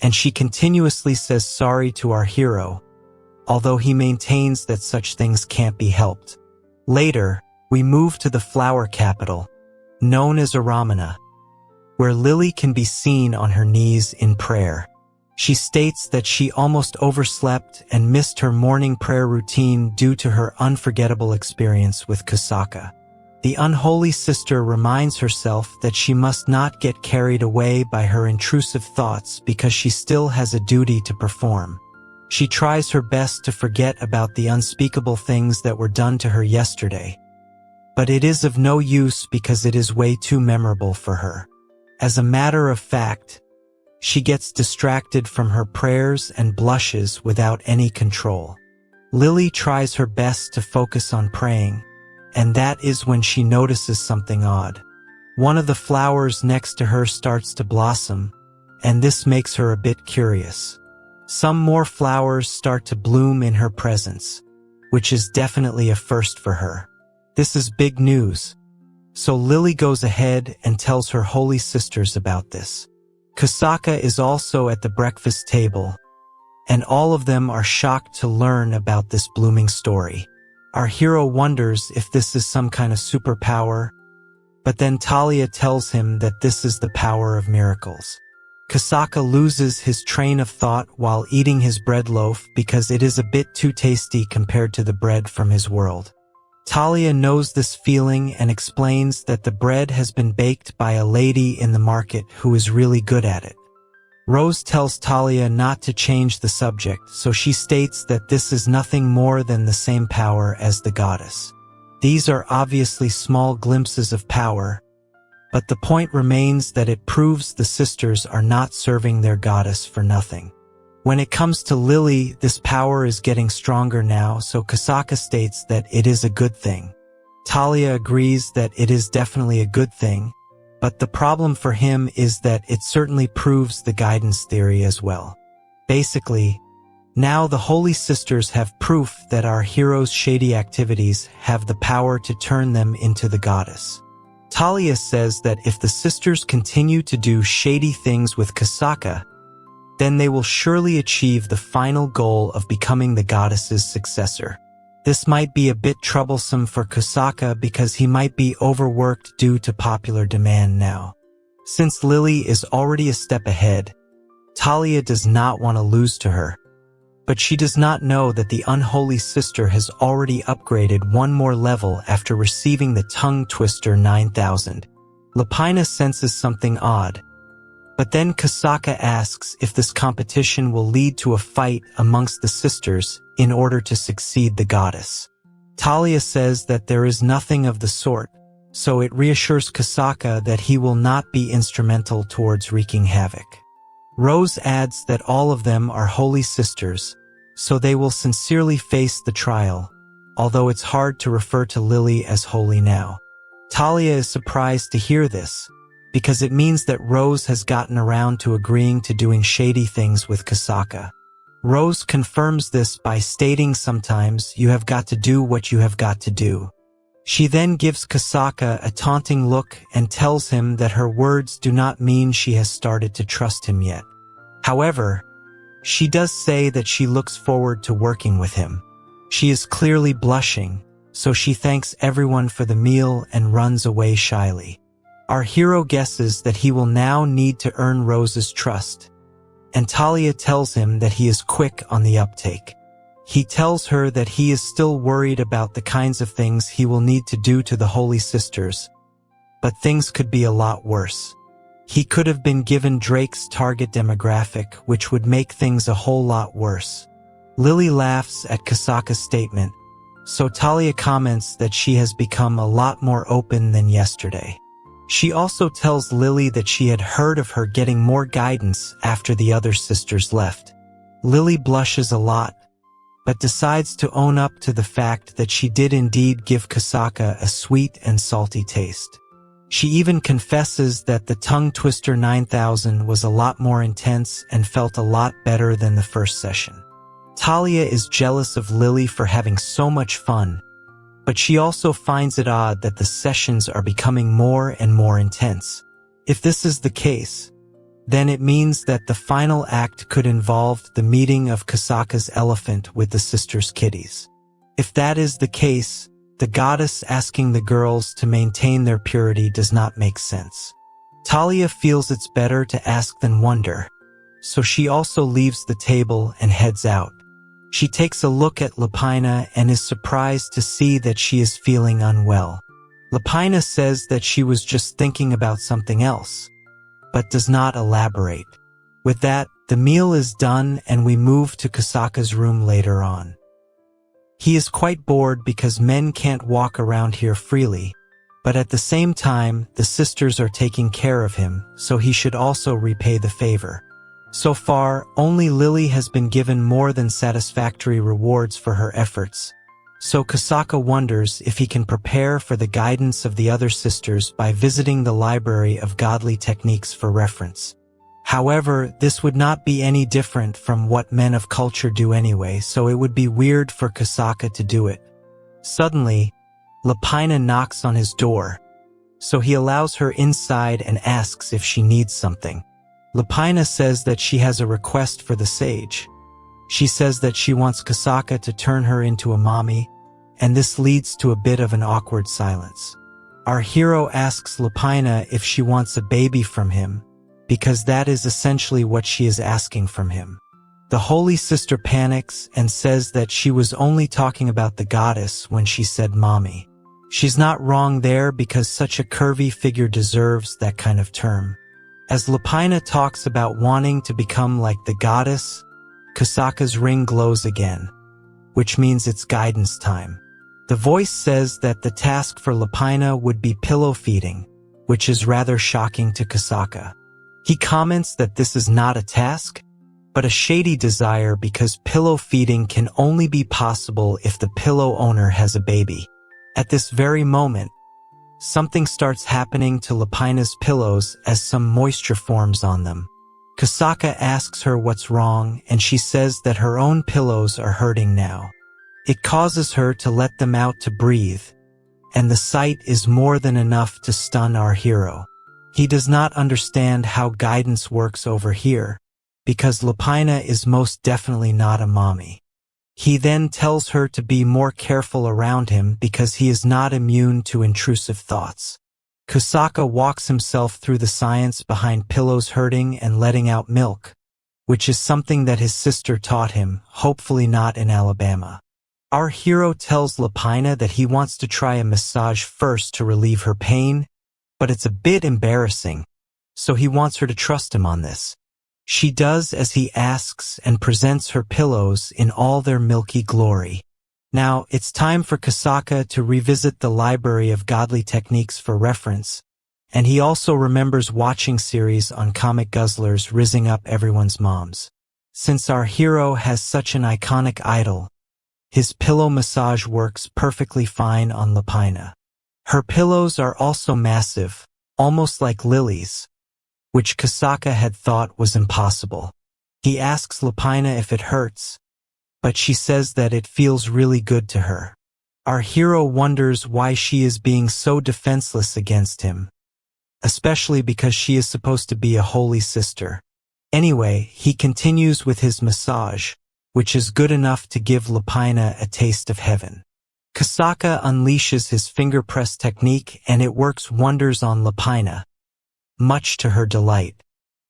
and she continuously says sorry to our hero, although he maintains that such things can't be helped. Later, we move to the flower capital, known as Aramana, where Lily can be seen on her knees in prayer. She states that she almost overslept and missed her morning prayer routine due to her unforgettable experience with Kusaka. The Unholy Sister reminds herself that she must not get carried away by her intrusive thoughts because she still has a duty to perform. She tries her best to forget about the unspeakable things that were done to her yesterday, but it is of no use because it is way too memorable for her. As a matter of fact, she gets distracted from her prayers and blushes without any control. Lily tries her best to focus on praying, and that is when she notices something odd. One of the flowers next to her starts to blossom, and this makes her a bit curious. Some more flowers start to bloom in her presence, which is definitely a first for her. This is big news, so Lily goes ahead and tells her holy sisters about this. Kusaka is also at the breakfast table, and all of them are shocked to learn about this blooming story. Our hero wonders if this is some kind of superpower, but then Talia tells him that this is the power of miracles. Kusaka loses his train of thought while eating his bread loaf because it is a bit too tasty compared to the bread from his world. Talia knows this feeling and explains that the bread has been baked by a lady in the market who is really good at it. Rose tells Talia not to change the subject, so she states that this is nothing more than the same power as the goddess. These are obviously small glimpses of power, but the point remains that it proves the sisters are not serving their goddess for nothing. When it comes to Lily, this power is getting stronger now, so Kusaka states that it is a good thing. Talia agrees that it is definitely a good thing, but the problem for him is that it certainly proves the guidance theory as well. Basically, now the Holy Sisters have proof that our hero's shady activities have the power to turn them into the goddess. Talia says that if the sisters continue to do shady things with Kusaka, then they will surely achieve the final goal of becoming the goddess's successor. This might be a bit troublesome for Kusaka because he might be overworked due to popular demand now. Since Lily is already a step ahead, Talia does not want to lose to her. But she does not know that the Unholy Sister has already upgraded one more level after receiving the Tongue Twister 9000. Lapina senses something odd, but then Kusaka asks if this competition will lead to a fight amongst the sisters in order to succeed the goddess. Talia says that there is nothing of the sort, so it reassures Kasaka that he will not be instrumental towards wreaking havoc. Rose adds that all of them are holy sisters, so they will sincerely face the trial, although it's hard to refer to Lily as holy now. Talia is surprised to hear this, because it means that Rose has gotten around to agreeing to doing shady things with Kasaka. Rose confirms this by stating sometimes you have got to do what you have got to do. She then gives Kasaka a taunting look and tells him that her words do not mean she has started to trust him yet. However, she does say that she looks forward to working with him. She is clearly blushing, so she thanks everyone for the meal and runs away shyly. Our hero guesses that he will now need to earn Rose's trust, and Talia tells him that he is quick on the uptake. He tells her that he is still worried about the kinds of things he will need to do to the Holy Sisters, but things could be a lot worse. He could have been given Drake's target demographic, which would make things a whole lot worse. Lily laughs at Kasaka's statement, so Talia comments that she has become a lot more open than yesterday. She also tells Lily that she had heard of her getting more guidance after the other sisters left. Lily blushes a lot, but decides to own up to the fact that she did indeed give Kasaka a sweet and salty taste. She even confesses that the Tongue Twister 9000 was a lot more intense and felt a lot better than the first session. Talia is jealous of Lily for having so much fun, but she also finds it odd that the sessions are becoming more and more intense. If this is the case, then it means that the final act could involve the meeting of Kasaka's elephant with the sisters' kitties. If that is the case, the goddess asking the girls to maintain their purity does not make sense. Talia feels it's better to ask than wonder, so she also leaves the table and heads out. She takes a look at Lapina and is surprised to see that she is feeling unwell. Lapina says that she was just thinking about something else, but does not elaborate. With that, the meal is done and we move to Kasaka's room later on. He is quite bored because men can't walk around here freely, but at the same time, the sisters are taking care of him, so he should also repay the favor. So far, only Lily has been given more than satisfactory rewards for her efforts, so Kasaka wonders if he can prepare for the guidance of the other sisters by visiting the library of godly techniques for reference. However, this would not be any different from what men of culture do anyway, so it would be weird for Kasaka to do it. Suddenly, Lapina knocks on his door, so he allows her inside and asks if she needs something. Lapina says that she has a request for the sage. She says that she wants Kasaka to turn her into a mommy, and this leads to a bit of an awkward silence. Our hero asks Lapina if she wants a baby from him, because that is essentially what she is asking from him. The Holy Sister panics and says that she was only talking about the goddess when she said mommy. She's not wrong there because such a curvy figure deserves that kind of term. As Lapina talks about wanting to become like the goddess, Kasaka's ring glows again, which means it's guidance time. The voice says that the task for Lapina would be pillow feeding, which is rather shocking to Kasaka. He comments that this is not a task, but a shady desire because pillow feeding can only be possible if the pillow owner has a baby. At this very moment, something starts happening to Lapina's pillows as some moisture forms on them. Kasaka asks her what's wrong, and she says that her own pillows are hurting now. It causes her to let them out to breathe, and the sight is more than enough to stun our hero. He does not understand how guidance works over here, because Lapina is most definitely not a mommy. He then tells her to be more careful around him because he is not immune to intrusive thoughts. Kasaka walks himself through the science behind pillows hurting and letting out milk, which is something that his sister taught him, hopefully not in Alabama. Our hero tells Lapina that he wants to try a massage first to relieve her pain, but it's a bit embarrassing, so he wants her to trust him on this. She does as he asks and presents her pillows in all their milky glory. Now, it's time for Kusaka to revisit the library of godly techniques for reference, and he also remembers watching series on comic guzzlers rizzing up everyone's moms. Since our hero has such an iconic idol, his pillow massage works perfectly fine on Lapina. Her pillows are also massive, almost like lilies, which Kusaka had thought was impossible. He asks Lapina if it hurts, but she says that it feels really good to her. Our hero wonders why she is being so defenseless against him, especially because she is supposed to be a holy sister. Anyway, he continues with his massage, which is good enough to give Lapina a taste of heaven. Kusaka unleashes his finger press technique and it works wonders on Lapina, much to her delight.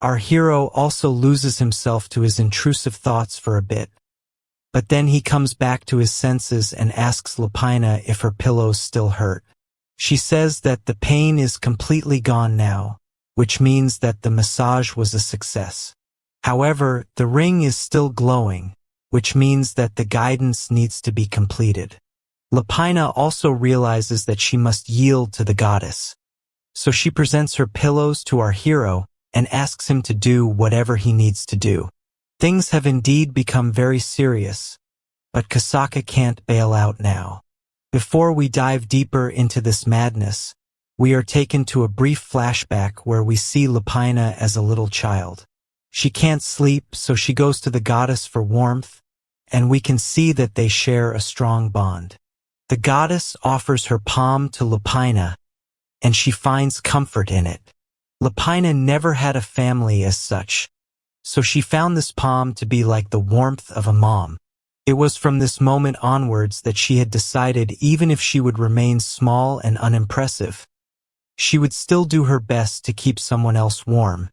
Our hero also loses himself to his intrusive thoughts for a bit, but then he comes back to his senses and asks Lapina if her pillows still hurt. She says that the pain is completely gone now, which means that the massage was a success. However, the ring is still glowing, which means that the guidance needs to be completed. Lapina also realizes that she must yield to the goddess, so she presents her pillows to our hero and asks him to do whatever he needs to do. Things have indeed become very serious, but Kusaka can't bail out now. Before we dive deeper into this madness, we are taken to a brief flashback where we see Lapina as a little child. She can't sleep, so she goes to the goddess for warmth, and we can see that they share a strong bond. The goddess offers her palm to Lapina, and she finds comfort in it. Lapina never had a family as such, so she found this palm to be like the warmth of a mom. It was from this moment onwards that she had decided even if she would remain small and unimpressive, she would still do her best to keep someone else warm,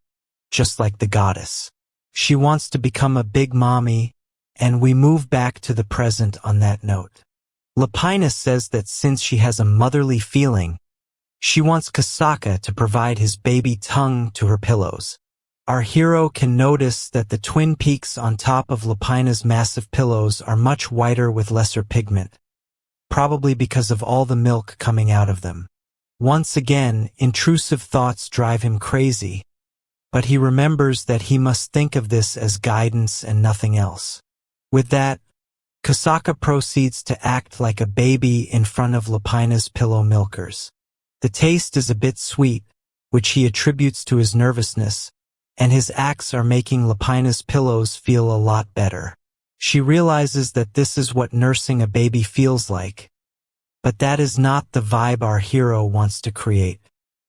just like the goddess. She wants to become a big mommy, and we move back to the present on that note. Lapina says that since she has a motherly feeling, she wants Kusaka to provide his baby tongue to her pillows. Our hero can notice that the twin peaks on top of Lapina's massive pillows are much whiter with lesser pigment, probably because of all the milk coming out of them. Once again, intrusive thoughts drive him crazy, but he remembers that he must think of this as guidance and nothing else. With that, Kusaka proceeds to act like a baby in front of Lapina's pillow milkers. The taste is a bit sweet, which he attributes to his nervousness, and his acts are making Lapina's pillows feel a lot better. She realizes that this is what nursing a baby feels like, but that is not the vibe our hero wants to create.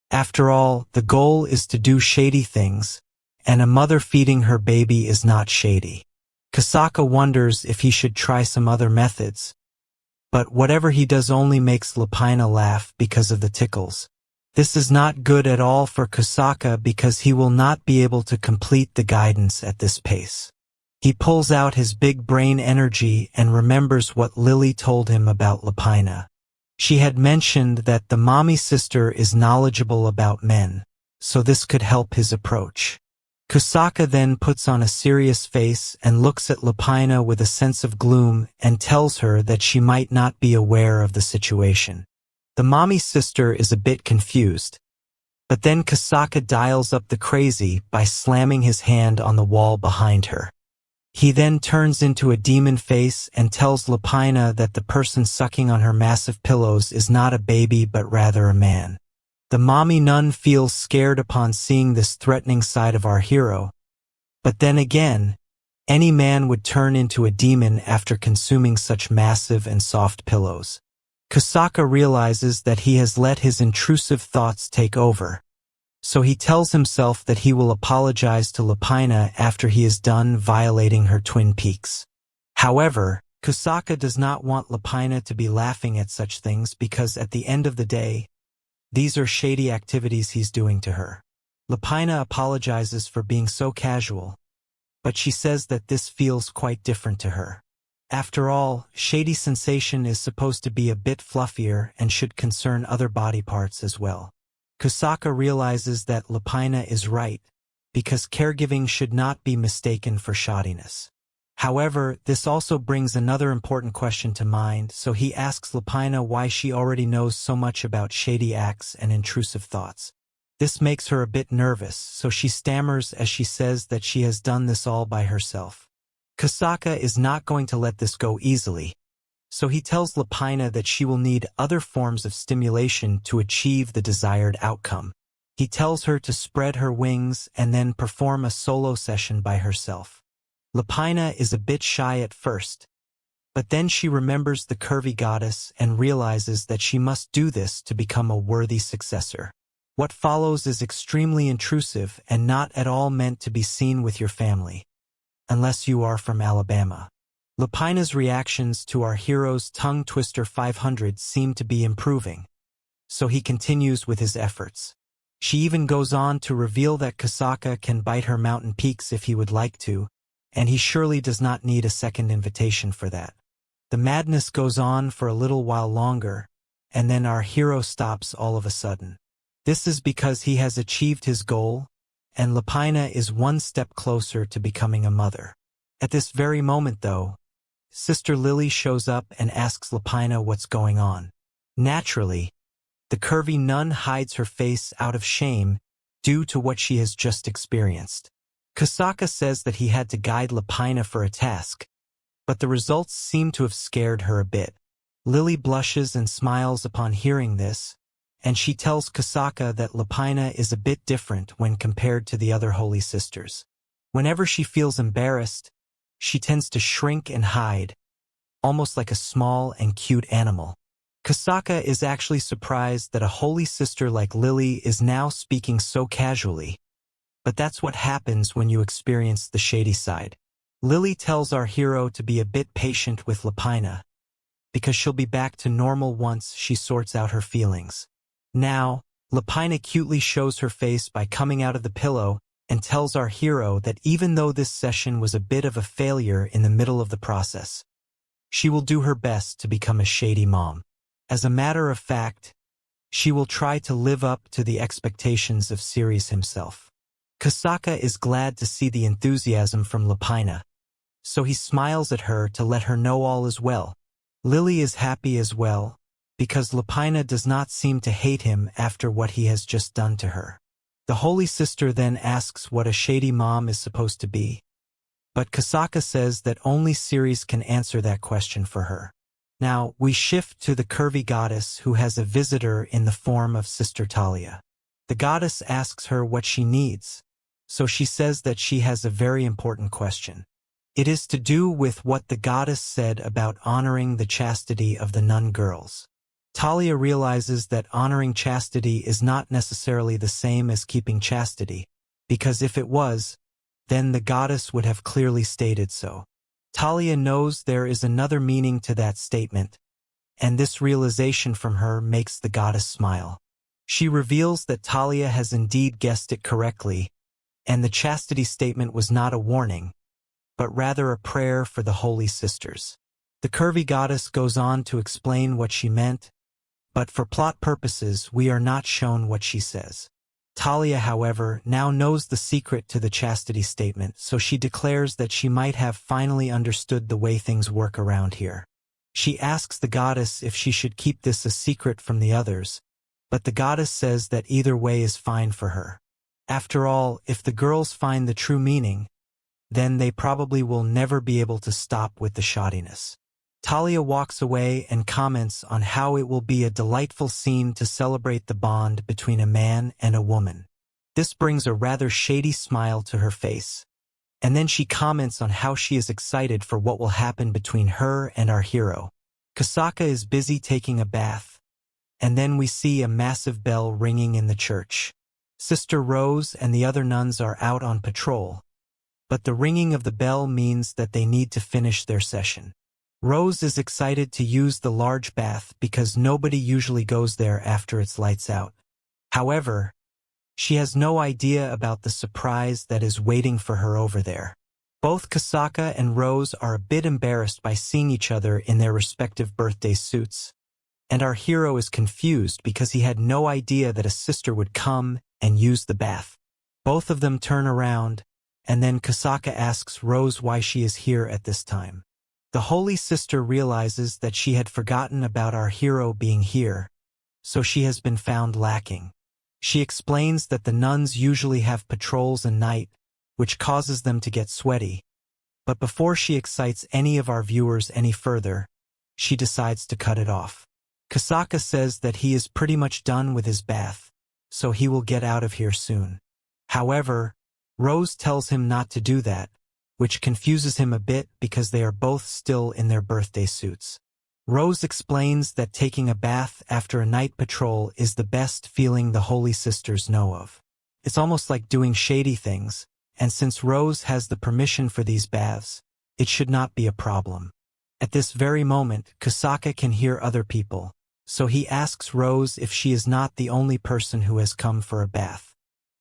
After all, the goal is to do shady things, and a mother feeding her baby is not shady. Kusaka wonders if he should try some other methods, but whatever he does only makes Lapina laugh because of the tickles. This is not good at all for Kusaka because he will not be able to complete the guidance at this pace. He pulls out his big brain energy and remembers what Lily told him about Lapina. She had mentioned that the mommy sister is knowledgeable about men, so this could help his approach. Kusaka then puts on a serious face and looks at Lapina with a sense of gloom and tells her that she might not be aware of the situation. The mommy sister is a bit confused, but then Kusaka dials up the crazy by slamming his hand on the wall behind her. He then turns into a demon face and tells Lapina that the person sucking on her massive pillows is not a baby but rather a man. The mommy nun feels scared upon seeing this threatening side of our hero, but then again, any man would turn into a demon after consuming such massive and soft pillows. Kusaka realizes that he has let his intrusive thoughts take over, so he tells himself that he will apologize to Lapina after he is done violating her twin peaks. However, Kusaka does not want Lapina to be laughing at such things because at the end of the day, these are shady activities he's doing to her. Lapina apologizes for being so casual, but she says that this feels quite different to her. After all, shady sensation is supposed to be a bit fluffier and should concern other body parts as well. Kusaka realizes that Lapina is right, because caregiving should not be mistaken for shoddiness. However, this also brings another important question to mind, so he asks Lapina why she already knows so much about shady acts and intrusive thoughts. This makes her a bit nervous, so she stammers as she says that she has done this all by herself. Kasaka is not going to let this go easily, so he tells Lapina that she will need other forms of stimulation to achieve the desired outcome. He tells her to spread her wings and then perform a solo session by herself. Lapina is a bit shy at first, but then she remembers the curvy goddess and realizes that she must do this to become a worthy successor. What follows is extremely intrusive and not at all meant to be seen with your family, unless you are from Alabama. Lapina's reactions to our hero's tongue twister 500 seem to be improving, so he continues with his efforts. She even goes on to reveal that Kasaka can bite her mountain peaks if he would like to, and he surely does not need a second invitation for that. The madness goes on for a little while longer, and then our hero stops all of a sudden. This is because he has achieved his goal, and Lapina is one step closer to becoming a mother. At this very moment, though, Sister Lily shows up and asks Lapina what's going on. Naturally, the curvy nun hides her face out of shame due to what she has just experienced. Kasaka says that he had to guide Lapina for a task, but the results seem to have scared her a bit. Lily blushes and smiles upon hearing this, and she tells Kasaka that Lapina is a bit different when compared to the other holy sisters. Whenever she feels embarrassed, she tends to shrink and hide, almost like a small and cute animal. Kasaka is actually surprised that a holy sister like Lily is now speaking so casually. But that's what happens when you experience the shady side. Lily tells our hero to be a bit patient with Lapina, because she'll be back to normal once she sorts out her feelings. Now, Lapina cutely shows her face by coming out of the pillow and tells our hero that even though this session was a bit of a failure in the middle of the process, she will do her best to become a shady mom. As a matter of fact, she will try to live up to the expectations of Ceres himself. Kasaka is glad to see the enthusiasm from Lapina, so he smiles at her to let her know all is well. Lily is happy as well, because Lapina does not seem to hate him after what he has just done to her. The holy sister then asks what a shady mom is supposed to be, but Kasaka says that only Ceres can answer that question for her. Now, we shift to the curvy goddess who has a visitor in the form of Sister Talia. The goddess asks her what she needs, so she says that she has a very important question. It is to do with what the goddess said about honoring the chastity of the nun girls. Talia realizes that honoring chastity is not necessarily the same as keeping chastity, because if it was, then the goddess would have clearly stated so. Talia knows there is another meaning to that statement, and this realization from her makes the goddess smile. She reveals that Talia has indeed guessed it correctly, and the chastity statement was not a warning, but rather a prayer for the holy sisters. The curvy goddess goes on to explain what she meant, but for plot purposes we are not shown what she says. Talia, however, now knows the secret to the chastity statement, so she declares that she might have finally understood the way things work around here. She asks the goddess if she should keep this a secret from the others, but the goddess says that either way is fine for her. After all, if the girls find the true meaning, then they probably will never be able to stop with the shoddiness. Talia walks away and comments on how it will be a delightful scene to celebrate the bond between a man and a woman. This brings a rather shady smile to her face, and then she comments on how she is excited for what will happen between her and our hero. Kasaka is busy taking a bath, and then we see a massive bell ringing in the church. Sister Rose and the other nuns are out on patrol, but the ringing of the bell means that they need to finish their session. Rose is excited to use the large bath because nobody usually goes there after it's lights out. However, she has no idea about the surprise that is waiting for her over there. Both Kasaka and Rose are a bit embarrassed by seeing each other in their respective birthday suits, and our hero is confused because he had no idea that a sister would come and use the bath. Both of them turn around, and then Kasaka asks Rose why she is here at this time. The Holy Sister realizes that she had forgotten about our hero being here, so she has been found lacking. She explains that the nuns usually have patrols at night, which causes them to get sweaty. But before she excites any of our viewers any further, she decides to cut it off. Kasaka says that he is pretty much done with his bath, so he will get out of here soon. However, Rose tells him not to do that, which confuses him a bit because they are both still in their birthday suits. Rose explains that taking a bath after a night patrol is the best feeling the Holy Sisters know of. It's almost like doing shady things, and since Rose has the permission for these baths, it should not be a problem. At this very moment, Kasaka can hear other people, so he asks Rose if she is not the only person who has come for a bath.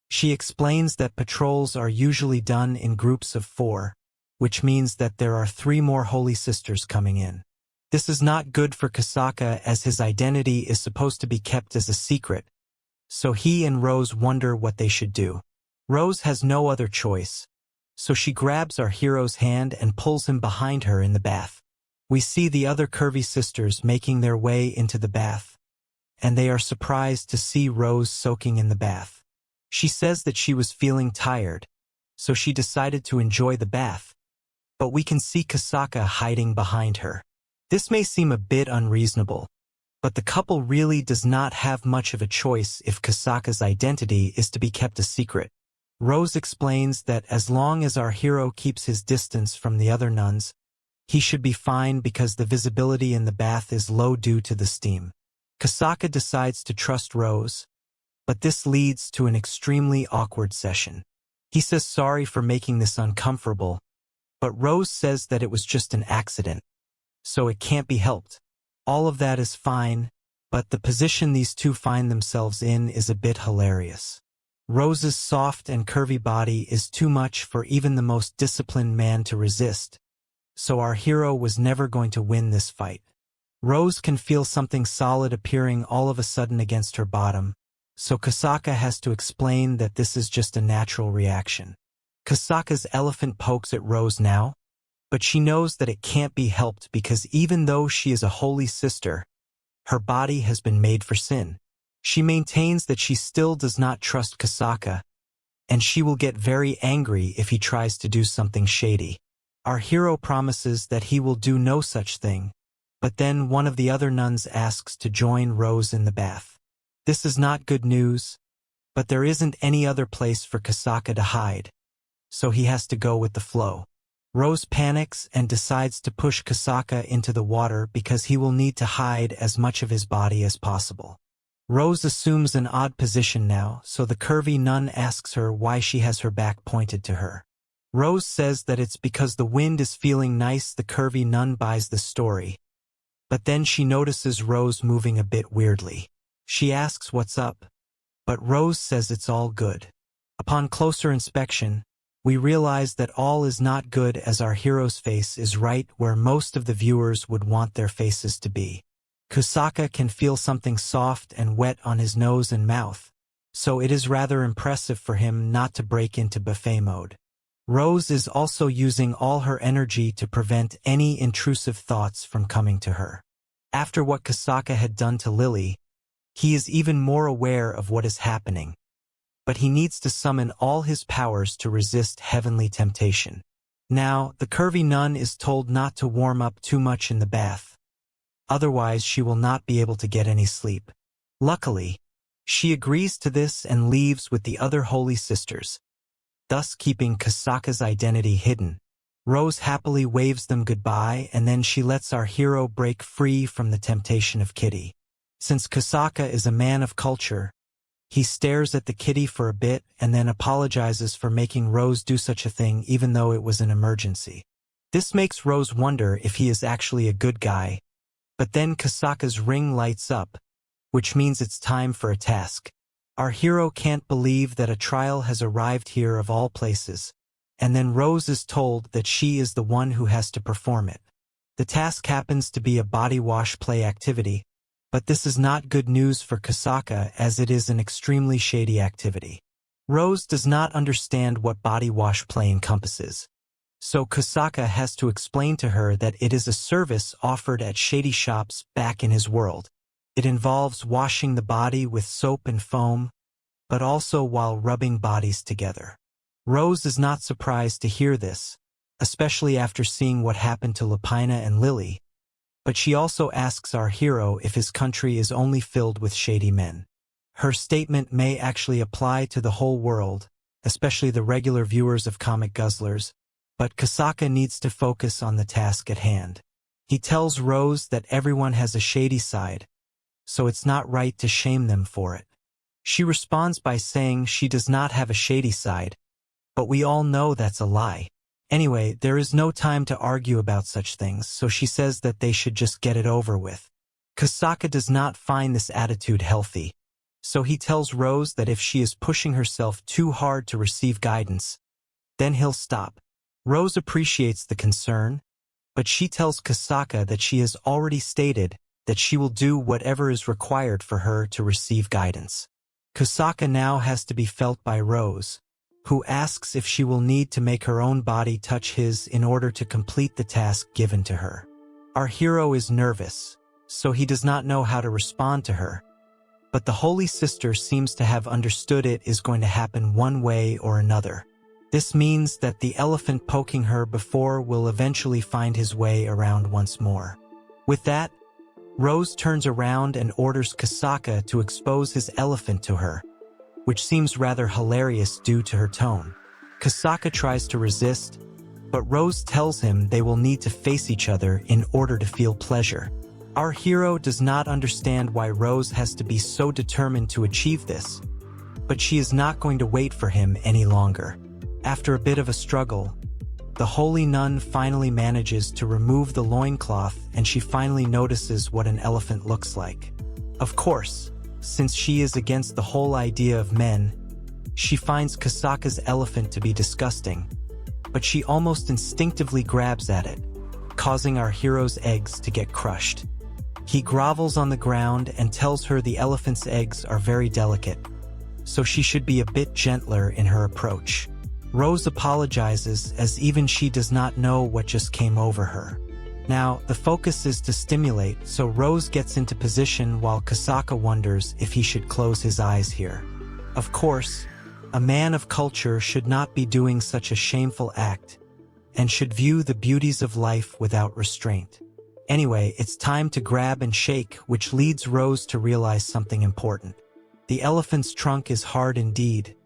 She explains that patrols are usually done in groups of 4, which means that there are 3 more Holy Sisters coming in. This is not good for Kasaka as his identity is supposed to be kept as a secret, so he and Rose wonder what they should do. Rose has no other choice, so she grabs our hero's hand and pulls him behind her in the bath. We see the other curvy sisters making their way into the bath, and they are surprised to see Rose soaking in the bath. She says that she was feeling tired, so she decided to enjoy the bath, but we can see Kasaka hiding behind her. This may seem a bit unreasonable, but the couple really does not have much of a choice if Kasaka's identity is to be kept a secret. Rose explains that as long as our hero keeps his distance from the other nuns, he should be fine because the visibility in the bath is low due to the steam. Kasaka decides to trust Rose, but this leads to an extremely awkward session. He says sorry for making this uncomfortable, but Rose says that it was just an accident, so it can't be helped. All of that is fine, but the position these two find themselves in is a bit hilarious. Rose's soft and curvy body is too much for even the most disciplined man to resist, so our hero was never going to win this fight. Rose can feel something solid appearing all of a sudden against her bottom, so Kasaka has to explain that this is just a natural reaction. Kasaka's elephant pokes at Rose now, but she knows that it can't be helped because even though she is a holy sister, her body has been made for sin. She maintains that she still does not trust Kasaka, and she will get very angry if he tries to do something shady. Our hero promises that he will do no such thing, but then one of the other nuns asks to join Rose in the bath. This is not good news, but there isn't any other place for Kasaka to hide, so he has to go with the flow. Rose panics and decides to push Kasaka into the water because he will need to hide as much of his body as possible. Rose assumes an odd position now, so the curvy nun asks her why she has her back pointed to her. Rose says that it's because the wind is feeling nice. The curvy nun buys the story, but then she notices Rose moving a bit weirdly. She asks what's up, but Rose says it's all good. Upon closer inspection, we realize that all is not good as our hero's face is right where most of the viewers would want their faces to be. Kasaka can feel something soft and wet on his nose and mouth, so it is rather impressive for him not to break into buffet mode. Rose is also using all her energy to prevent any intrusive thoughts from coming to her. After what Kasaka had done to Lily, he is even more aware of what is happening, but he needs to summon all his powers to resist heavenly temptation. Now, the curvy nun is told not to warm up too much in the bath, otherwise she will not be able to get any sleep. Luckily, she agrees to this and leaves with the other holy sisters, thus keeping Kasaka's identity hidden. Rose happily waves them goodbye and then she lets our hero break free from the temptation of Kitty. Since Kasaka is a man of culture, he stares at the kitty for a bit and then apologizes for making Rose do such a thing even though it was an emergency. This makes Rose wonder if he is actually a good guy, but then Kasaka's ring lights up, which means it's time for a task. Our hero can't believe that a trial has arrived here of all places, and then Rose is told that she is the one who has to perform it. The task happens to be a body wash play activity, but this is not good news for Kasaka as it is an extremely shady activity. Rose does not understand what body wash play encompasses. So Kusaka has to explain to her that it is a service offered at shady shops back in his world. It involves washing the body with soap and foam, but also while rubbing bodies together. Rose is not surprised to hear this, especially after seeing what happened to Lapina and Lily, but she also asks our hero if his country is only filled with shady men. Her statement may actually apply to the whole world, especially the regular viewers of Comic Guzzlers, but Kusaka needs to focus on the task at hand. He tells Rose that everyone has a shady side, so it's not right to shame them for it. She responds by saying she does not have a shady side, but we all know that's a lie. Anyway, there is no time to argue about such things, so she says that they should just get it over with. Kusaka does not find this attitude healthy, so he tells Rose that if she is pushing herself too hard to receive guidance, then he'll stop. Rose appreciates the concern, but she tells Kusaka that she has already stated that she will do whatever is required for her to receive guidance. Kusaka now has to be felt by Rose, who asks if she will need to make her own body touch his in order to complete the task given to her. Our hero is nervous, so he does not know how to respond to her, but the Holy Sister seems to have understood it is going to happen one way or another. This means that the elephant poking her before will eventually find his way around once more. With that, Rose turns around and orders Kusaka to expose his elephant to her, which seems rather hilarious due to her tone. Kusaka tries to resist, but Rose tells him they will need to face each other in order to feel pleasure. Our hero does not understand why Rose has to be so determined to achieve this, but she is not going to wait for him any longer. After a bit of a struggle, the holy nun finally manages to remove the loincloth and she finally notices what an elephant looks like. Of course, since she is against the whole idea of men, she finds Kusaka's elephant to be disgusting, but she almost instinctively grabs at it, causing our hero's eggs to get crushed. He grovels on the ground and tells her the elephant's eggs are very delicate, so she should be a bit gentler in her approach. Rose apologizes as even she does not know what just came over her. Now, the focus is to stimulate, so Rose gets into position while Kusaka wonders if he should close his eyes here. Of course, a man of culture should not be doing such a shameful act, and should view the beauties of life without restraint. Anyway, it's time to grab and shake, which leads Rose to realize something important. The elephant's trunk is hard indeed,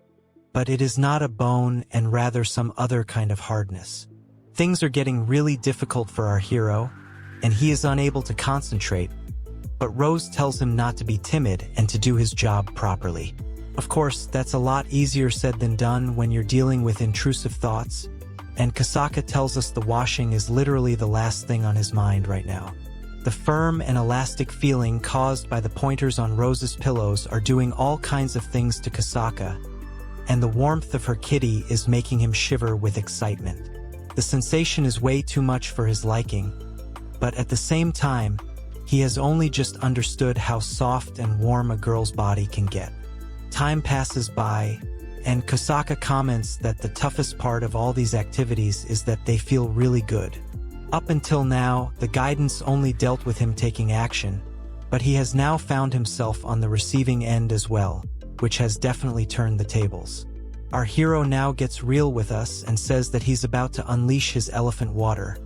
but it is not a bone and rather some other kind of hardness. Things are getting really difficult for our hero, and he is unable to concentrate, but Rose tells him not to be timid and to do his job properly. Of course, that's a lot easier said than done when you're dealing with intrusive thoughts, and Kusaka tells us the washing is literally the last thing on his mind right now. The firm and elastic feeling caused by the pointers on Rose's pillows are doing all kinds of things to Kusaka, and the warmth of her kitty is making him shiver with excitement. The sensation is way too much for his liking, but at the same time, he has only just understood how soft and warm a girl's body can get. Time passes by, and Kusaka comments that the toughest part of all these activities is that they feel really good. Up until now, the guidance only dealt with him taking action, but he has now found himself on the receiving end as well, which has definitely turned the tables. Our hero now gets real with us and says that he's about to unleash his elephant water,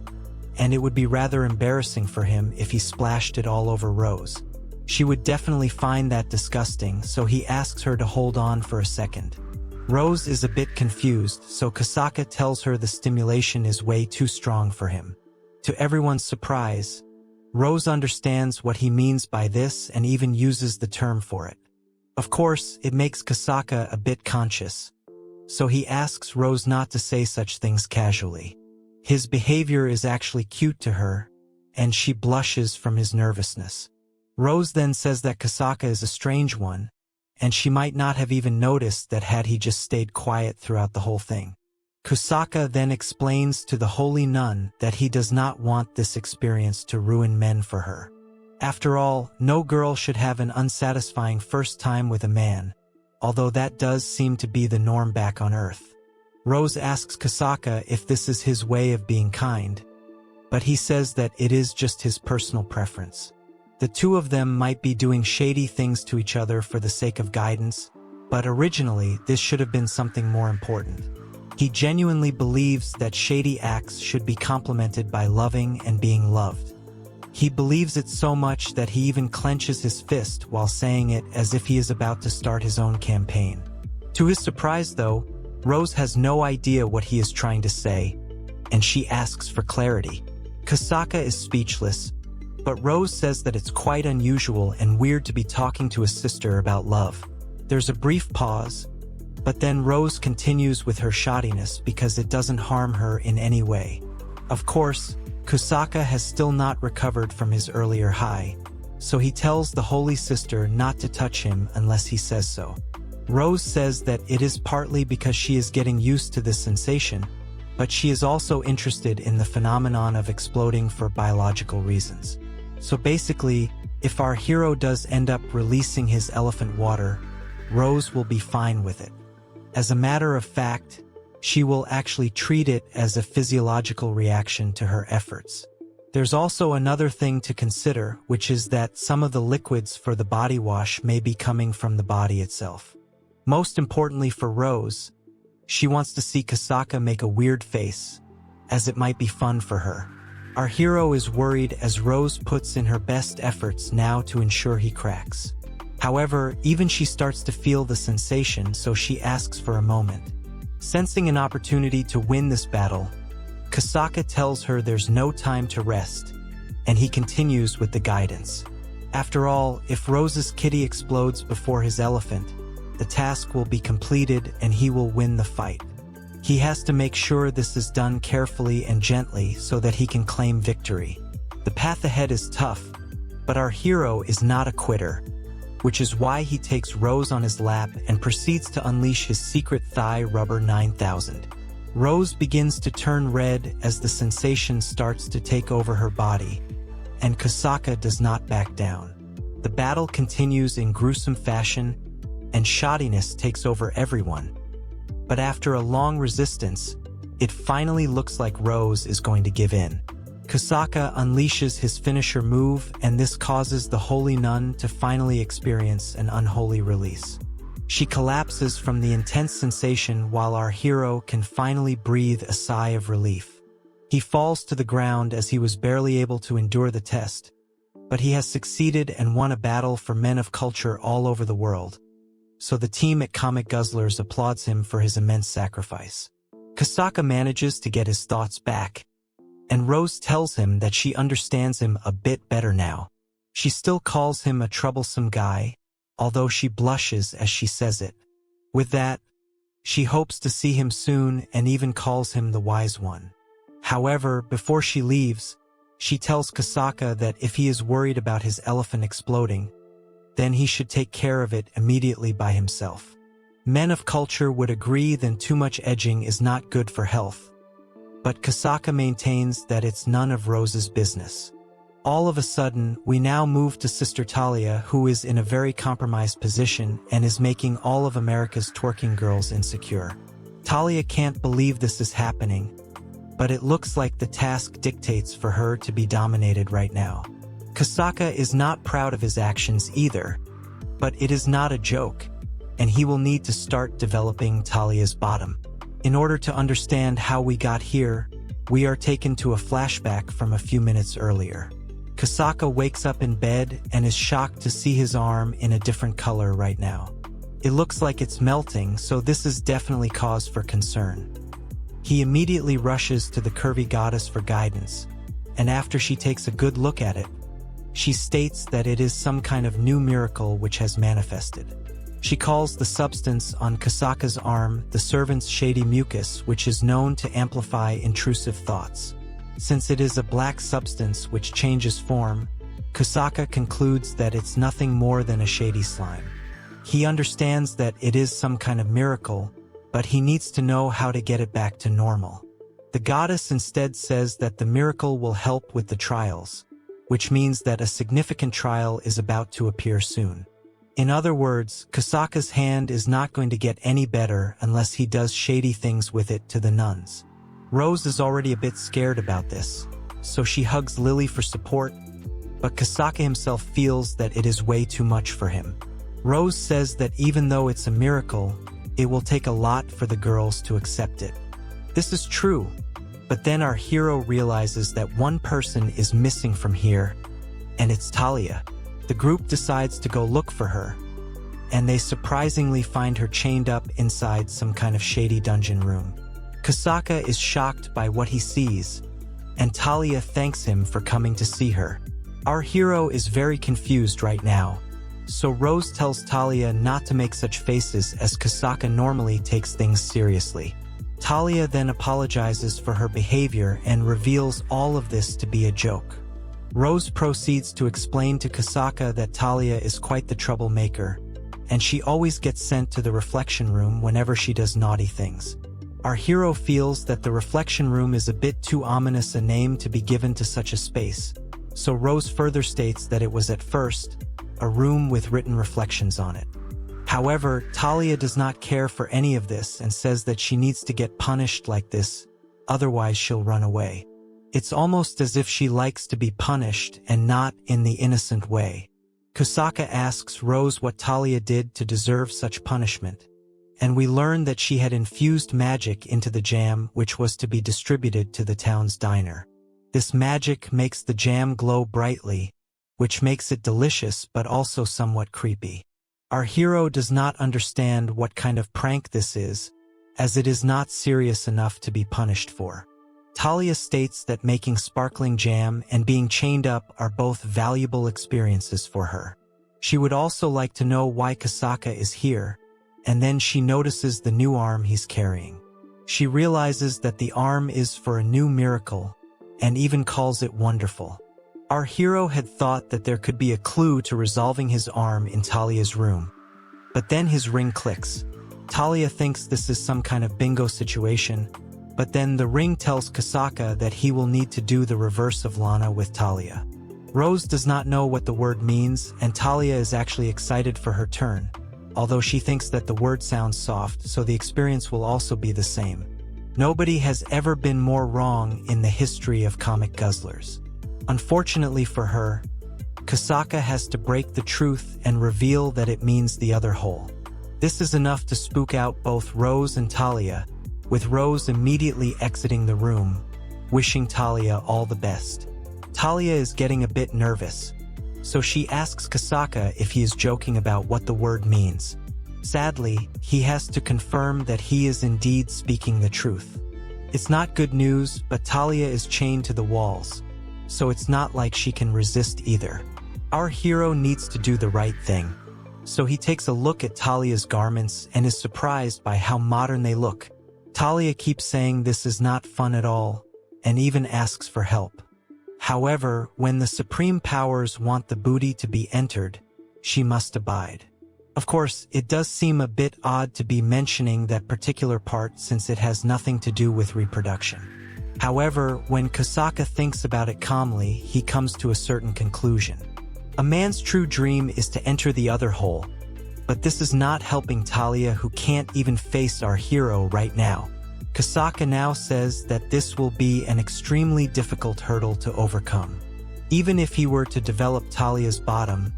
and it would be rather embarrassing for him if he splashed it all over Rose. She would definitely find that disgusting, so he asks her to hold on for a second. Rose is a bit confused, so Kusaka tells her the stimulation is way too strong for him. To everyone's surprise, Rose understands what he means by this and even uses the term for it. Of course, it makes Kusaka a bit conscious, so he asks Rose not to say such things casually. His behavior is actually cute to her, and she blushes from his nervousness. Rose then says that Kusaka is a strange one, and she might not have even noticed that had he just stayed quiet throughout the whole thing. Kusaka then explains to the holy nun that he does not want this experience to ruin men for her. After all, no girl should have an unsatisfying first time with a man, although that does seem to be the norm back on Earth. Rose asks Kasaka if this is his way of being kind, but he says that it is just his personal preference. The two of them might be doing shady things to each other for the sake of guidance, but originally this should have been something more important. He genuinely believes that shady acts should be complemented by loving and being loved. He believes it so much that he even clenches his fist while saying it as if he is about to start his own campaign. To his surprise, though, Rose has no idea what he is trying to say, and she asks for clarity. Kasaka is speechless, but Rose says that it's quite unusual and weird to be talking to a sister about love. There's a brief pause, but then Rose continues with her shoddiness because it doesn't harm her in any way. Of course, Kasaka has still not recovered from his earlier high, so he tells the Holy Sister not to touch him unless he says so. Rose says that it is partly because she is getting used to this sensation, but she is also interested in the phenomenon of exploding for biological reasons. So basically, if our hero does end up releasing his elephant water, Rose will be fine with it. As a matter of fact, she will actually treat it as a physiological reaction to her efforts. There's also another thing to consider, which is that some of the liquids for the body wash may be coming from the body itself. Most importantly for Rose, she wants to see Kasaka make a weird face, as it might be fun for her. Our hero is worried as Rose puts in her best efforts now to ensure he cracks. However, even she starts to feel the sensation, so she asks for a moment. Sensing an opportunity to win this battle, Kasaka tells her there's no time to rest, and he continues with the guidance. After all, if Rose's kitty explodes before his elephant, the task will be completed and he will win the fight. He has to make sure this is done carefully and gently so that he can claim victory. The path ahead is tough, but our hero is not a quitter, which is why he takes Rose on his lap and proceeds to unleash his secret thigh rubber 9000. Rose begins to turn red as the sensation starts to take over her body, and Kasaka does not back down. The battle continues in gruesome fashion, and shoddiness takes over everyone. But after a long resistance, it finally looks like Rose is going to give in. Kasaka unleashes his finisher move, and this causes the holy nun to finally experience an unholy release. She collapses from the intense sensation while our hero can finally breathe a sigh of relief. He falls to the ground as he was barely able to endure the test, but he has succeeded and won a battle for men of culture all over the world. So the team at Comic Guzzlers applauds him for his immense sacrifice. Kasaka manages to get his thoughts back, and Rose tells him that she understands him a bit better now. She still calls him a troublesome guy, although she blushes as she says it. With that, she hopes to see him soon and even calls him the wise one. However, before she leaves, she tells Kasaka that if he is worried about his elephant exploding, then he should take care of it immediately by himself. Men of culture would agree that too much edging is not good for health, but Kasaka maintains that it's none of Rose's business. All of a sudden, we now move to Sister Talia, who is in a very compromised position and is making all of America's twerking girls insecure. Talia can't believe this is happening, but it looks like the task dictates for her to be dominated right now. Kasaka is not proud of his actions either, but it is not a joke, and he will need to start developing Talia's bottom. In order to understand how we got here, we are taken to a flashback from a few minutes earlier. Kasaka wakes up in bed and is shocked to see his arm in a different color right now. It looks like it's melting, so this is definitely cause for concern. He immediately rushes to the curvy goddess for guidance, and after she takes a good look at it, she states that it is some kind of new miracle which has manifested. She calls the substance on Kasaka's arm the servant's shady mucus, which is known to amplify intrusive thoughts. Since it is a black substance which changes form, Kasaka concludes that it's nothing more than a shady slime. He understands that it is some kind of miracle, but he needs to know how to get it back to normal. The goddess instead says that the miracle will help with the trials, which means that a significant trial is about to appear soon. In other words, Kusaka's hand is not going to get any better unless he does shady things with it to the nuns. Rose is already a bit scared about this, so she hugs Lily for support, but Kusaka himself feels that it is way too much for him. Rose says that even though it's a miracle, it will take a lot for the girls to accept it. This is true, but then our hero realizes that one person is missing from here, and it's Talia. The group decides to go look for her, and they surprisingly find her chained up inside some kind of shady dungeon room. Kusaka is shocked by what he sees, and Talia thanks him for coming to see her. Our hero is very confused right now, so Rose tells Talia not to make such faces as Kusaka normally takes things seriously. Talia then apologizes for her behavior and reveals all of this to be a joke. Rose proceeds to explain to Kusaka that Talia is quite the troublemaker, and she always gets sent to the reflection room whenever she does naughty things. Our hero feels that the reflection room is a bit too ominous a name to be given to such a space, so Rose further states that it was at first a room with written reflections on it. However, Talia does not care for any of this and says that she needs to get punished like this, otherwise she'll run away. It's almost as if she likes to be punished and not in the innocent way. Kusaka asks Rose what Talia did to deserve such punishment, and we learn that she had infused magic into the jam which was to be distributed to the town's diner. This magic makes the jam glow brightly, which makes it delicious but also somewhat creepy. Our hero does not understand what kind of prank this is, as it is not serious enough to be punished for. Talia states that making sparkling jam and being chained up are both valuable experiences for her. She would also like to know why Kusaka is here, and then she notices the new arm he's carrying. She realizes that the arm is for a new miracle, and even calls it wonderful. Our hero had thought that there could be a clue to resolving his arm in Talia's room. But then his ring clicks. Talia thinks this is some kind of bingo situation, but then the ring tells Kusaka that he will need to do the reverse of Lana with Talia. Rose does not know what the word means, and Talia is actually excited for her turn, although she thinks that the word sounds soft, so the experience will also be the same. Nobody has ever been more wrong in the history of comic guzzlers. Unfortunately for her, Kusaka has to break the truth and reveal that it means the other whole. This is enough to spook out both Rose and Talia, with Rose immediately exiting the room, wishing Talia all the best. Talia is getting a bit nervous, so she asks Kusaka if he is joking about what the word means. Sadly, he has to confirm that he is indeed speaking the truth. It's not good news, but Talia is chained to the walls, so it's not like she can resist either. Our hero needs to do the right thing, so he takes a look at Talia's garments and is surprised by how modern they look. Talia keeps saying this is not fun at all, and even asks for help. However, when the supreme powers want the booty to be entered, she must abide. Of course, it does seem a bit odd to be mentioning that particular part since it has nothing to do with reproduction. However, when Kusaka thinks about it calmly, he comes to a certain conclusion. A man's true dream is to enter the other hole, but this is not helping Talia, who can't even face our hero right now. Kusaka now says that this will be an extremely difficult hurdle to overcome. Even if he were to develop Talia's bottom,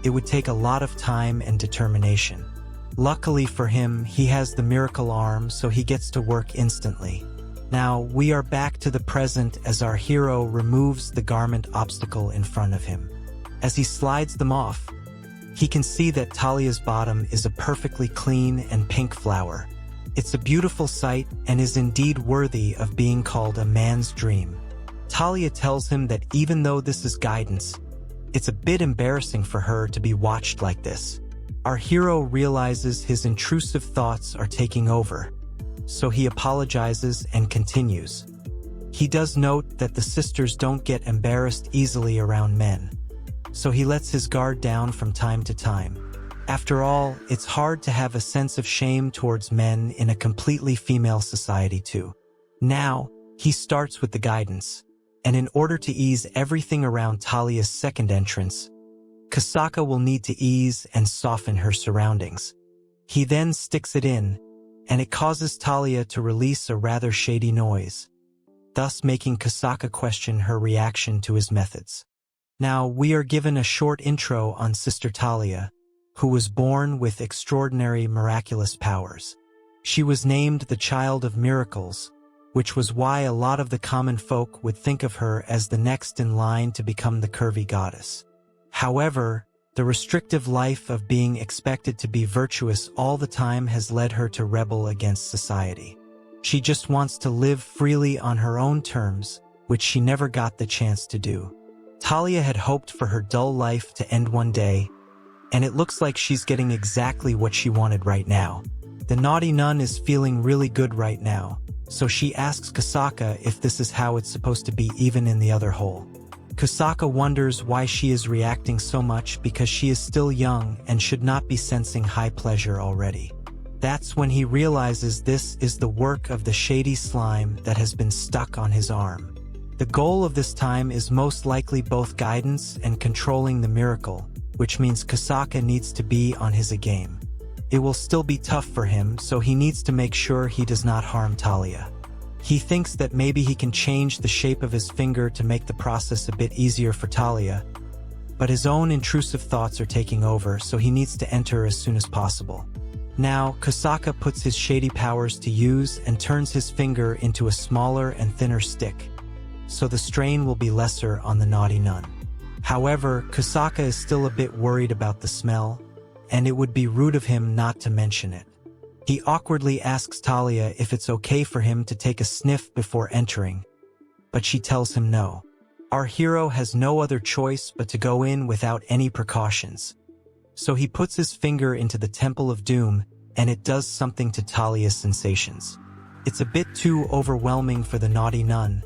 it would take a lot of time and determination. Luckily for him, he has the miracle arm, so he gets to work instantly. Now, we are back to the present as our hero removes the garment obstacle in front of him. As he slides them off, he can see that Talia's bottom is a perfectly clean and pink flower. It's a beautiful sight and is indeed worthy of being called a man's dream. Talia tells him that even though this is guidance, it's a bit embarrassing for her to be watched like this. Our hero realizes his intrusive thoughts are taking over, so he apologizes and continues. He does note that the sisters don't get embarrassed easily around men, so he lets his guard down from time to time. After all, it's hard to have a sense of shame towards men in a completely female society too. Now, he starts with the guidance, and in order to ease everything around Talia's second entrance, Kasaka will need to ease and soften her surroundings. He then sticks it in, and it causes Talia to release a rather shady noise, thus making Kasaka question her reaction to his methods. Now, we are given a short intro on Sister Talia, who was born with extraordinary miraculous powers. She was named the Child of Miracles, which was why a lot of the common folk would think of her as the next in line to become the curvy goddess. However, the restrictive life of being expected to be virtuous all the time has led her to rebel against society. She just wants to live freely on her own terms, which she never got the chance to do. Talia had hoped for her dull life to end one day, and it looks like she's getting exactly what she wanted right now. The naughty nun is feeling really good right now, so she asks Kasaka if this is how it's supposed to be even in the other hole. Kasaka wonders why she is reacting so much because she is still young and should not be sensing high pleasure already. That's when he realizes this is the work of the shady slime that has been stuck on his arm. The goal of this time is most likely both guidance and controlling the miracle, which means Kasaka needs to be on his A game. It will still be tough for him, so he needs to make sure he does not harm Talia. He thinks that maybe he can change the shape of his finger to make the process a bit easier for Talia, but his own intrusive thoughts are taking over, so he needs to enter as soon as possible. Now, Kasaka puts his shady powers to use and turns his finger into a smaller and thinner stick, so the strain will be lesser on the naughty nun. However, Kasaka is still a bit worried about the smell, and it would be rude of him not to mention it. He awkwardly asks Talia if it's okay for him to take a sniff before entering, but she tells him no. Our hero has no other choice but to go in without any precautions. So he puts his finger into the Temple of Doom, and it does something to Talia's sensations. It's a bit too overwhelming for the naughty nun,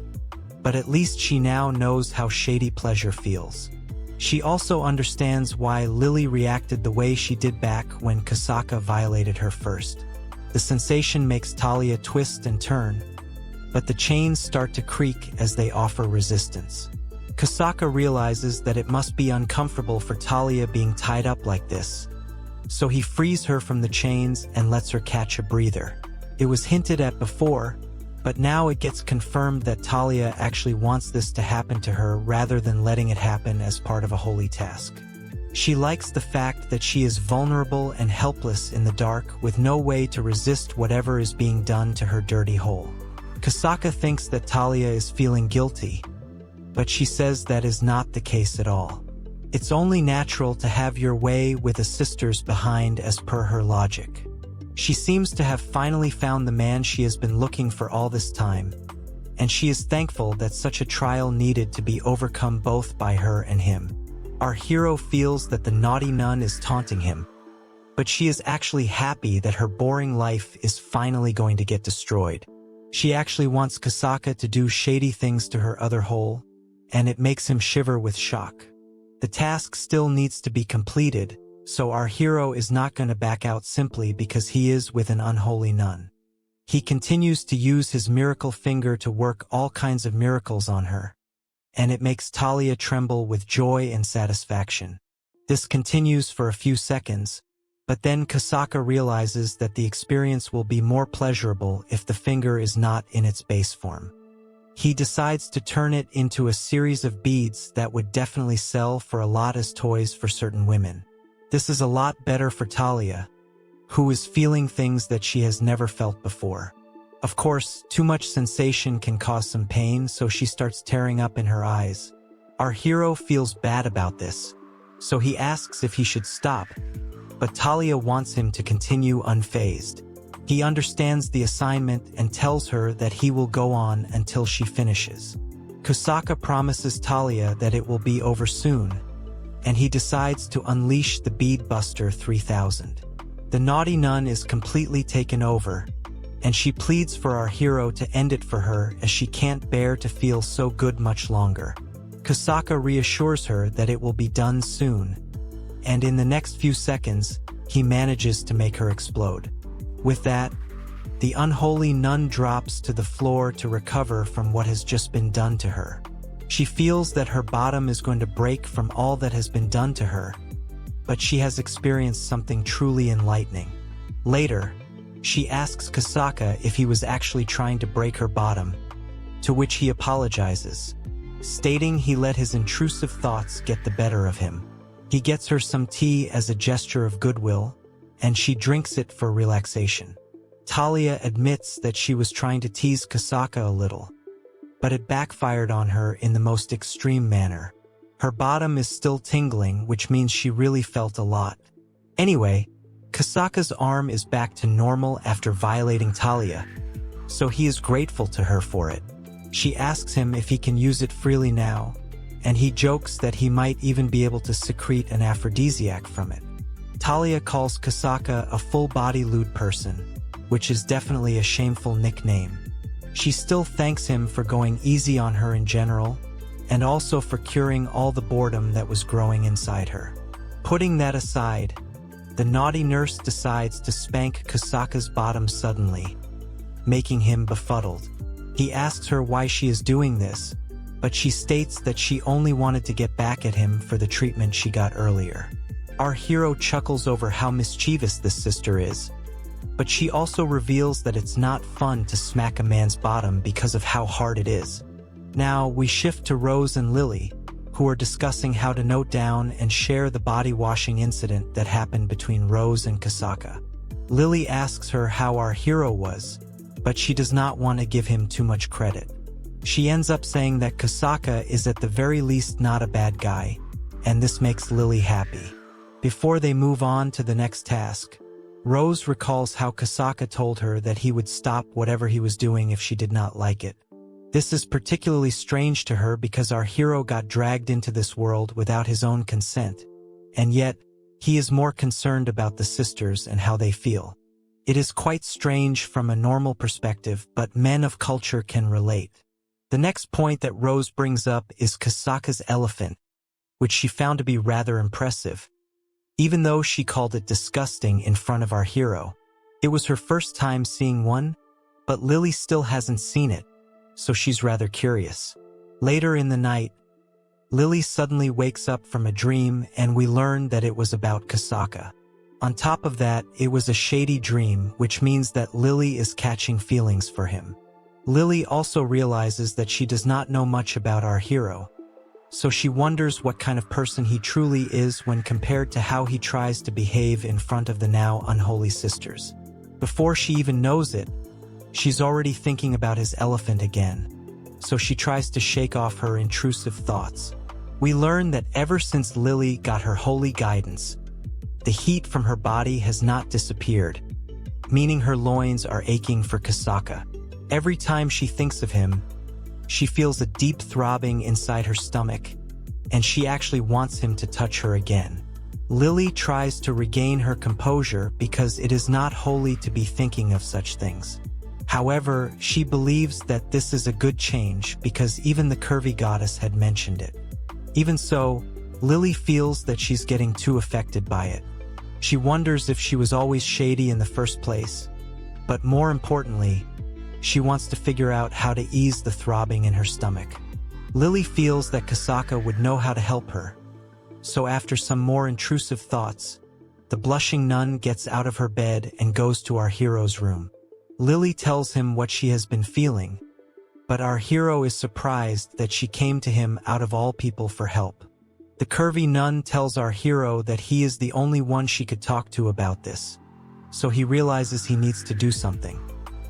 but at least she now knows how shady pleasure feels. She also understands why Lily reacted the way she did back when Kasaka violated her first. The sensation makes Talia twist and turn, but the chains start to creak as they offer resistance. Kasaka realizes that it must be uncomfortable for Talia being tied up like this, so he frees her from the chains and lets her catch a breather. It was hinted at before, but now it gets confirmed that Talia actually wants this to happen to her rather than letting it happen as part of a holy task. She likes the fact that she is vulnerable and helpless in the dark with no way to resist whatever is being done to her dirty hole. Kasaka thinks that Talia is feeling guilty, but she says that is not the case at all. It's only natural to have your way with a sister's behind as per her logic. She seems to have finally found the man she has been looking for all this time, and she is thankful that such a trial needed to be overcome both by her and him. Our hero feels that the naughty nun is taunting him, but she is actually happy that her boring life is finally going to get destroyed. She actually wants Kasaka to do shady things to her other hole, and it makes him shiver with shock. The task still needs to be completed, so our hero is not going to back out simply because he is with an unholy nun. He continues to use his miracle finger to work all kinds of miracles on her, and it makes Talia tremble with joy and satisfaction. This continues for a few seconds, but then Kasaka realizes that the experience will be more pleasurable if the finger is not in its base form. He decides to turn it into a series of beads that would definitely sell for a lot as toys for certain women. This is a lot better for Talia, who is feeling things that she has never felt before. Of course, too much sensation can cause some pain, so she starts tearing up in her eyes. Our hero feels bad about this, so he asks if he should stop, but Talia wants him to continue unfazed. He understands the assignment and tells her that he will go on until she finishes. Kasaka promises Talia that it will be over soon, and he decides to unleash the Bead Buster 3000. The naughty nun is completely taken over, and she pleads for our hero to end it for her as she can't bear to feel so good much longer. Kasaka reassures her that it will be done soon, and in the next few seconds, he manages to make her explode. With that, the unholy nun drops to the floor to recover from what has just been done to her. She feels that her bottom is going to break from all that has been done to her, but she has experienced something truly enlightening. Later, she asks Kasaka if he was actually trying to break her bottom, to which he apologizes, stating he let his intrusive thoughts get the better of him. He gets her some tea as a gesture of goodwill, and she drinks it for relaxation. Talia admits that she was trying to tease Kasaka a little, but it backfired on her in the most extreme manner. Her bottom is still tingling, which means she really felt a lot. Anyway, Kasaka's arm is back to normal after violating Talia, so he is grateful to her for it. She asks him if he can use it freely now, and he jokes that he might even be able to secrete an aphrodisiac from it. Talia calls Kasaka a full-body lewd person, which is definitely a shameful nickname. She still thanks him for going easy on her in general, and also for curing all the boredom that was growing inside her. Putting that aside, the naughty nurse decides to spank Kasaka's bottom suddenly, making him befuddled. He asks her why she is doing this, but she states that she only wanted to get back at him for the treatment she got earlier. Our hero chuckles over how mischievous this sister is, but she also reveals that it's not fun to smack a man's bottom because of how hard it is. Now we shift to Rose and Lily, who are discussing how to note down and share the body washing incident that happened between Rose and Kasaka. Lily asks her how our hero was, but she does not want to give him too much credit. She ends up saying that Kasaka is at the very least not a bad guy, and this makes Lily happy. Before they move on to the next task, Rose recalls how Kasaka told her that he would stop whatever he was doing if she did not like it. This is particularly strange to her because our hero got dragged into this world without his own consent, and yet he is more concerned about the sisters and how they feel. It is quite strange from a normal perspective, but men of culture can relate. The next point that Rose brings up is Kasaka's elephant, which she found to be rather impressive. Even though she called it disgusting in front of our hero, it was her first time seeing one, but Lily still hasn't seen it, so she's rather curious. Later in the night, Lily suddenly wakes up from a dream and we learn that it was about Kasaka. On top of that, it was a shady dream, which means that Lily is catching feelings for him. Lily also realizes that she does not know much about our hero, so she wonders what kind of person he truly is when compared to how he tries to behave in front of the now unholy sisters. Before she even knows it, she's already thinking about his elephant again, so she tries to shake off her intrusive thoughts. We learn that ever since Lily got her holy guidance, the heat from her body has not disappeared, meaning her loins are aching for Kasaka. Every time she thinks of him, she feels a deep throbbing inside her stomach, and she actually wants him to touch her again. Lily tries to regain her composure because it is not holy to be thinking of such things. However, she believes that this is a good change because even the curvy goddess had mentioned it. Even so, Lily feels that she's getting too affected by it. She wonders if she was always shady in the first place, but more importantly, she wants to figure out how to ease the throbbing in her stomach. Lily feels that Kasaka would know how to help her, so after some more intrusive thoughts, the blushing nun gets out of her bed and goes to our hero's room. Lily tells him what she has been feeling, but our hero is surprised that she came to him out of all people for help. The curvy nun tells our hero that he is the only one she could talk to about this, so he realizes he needs to do something.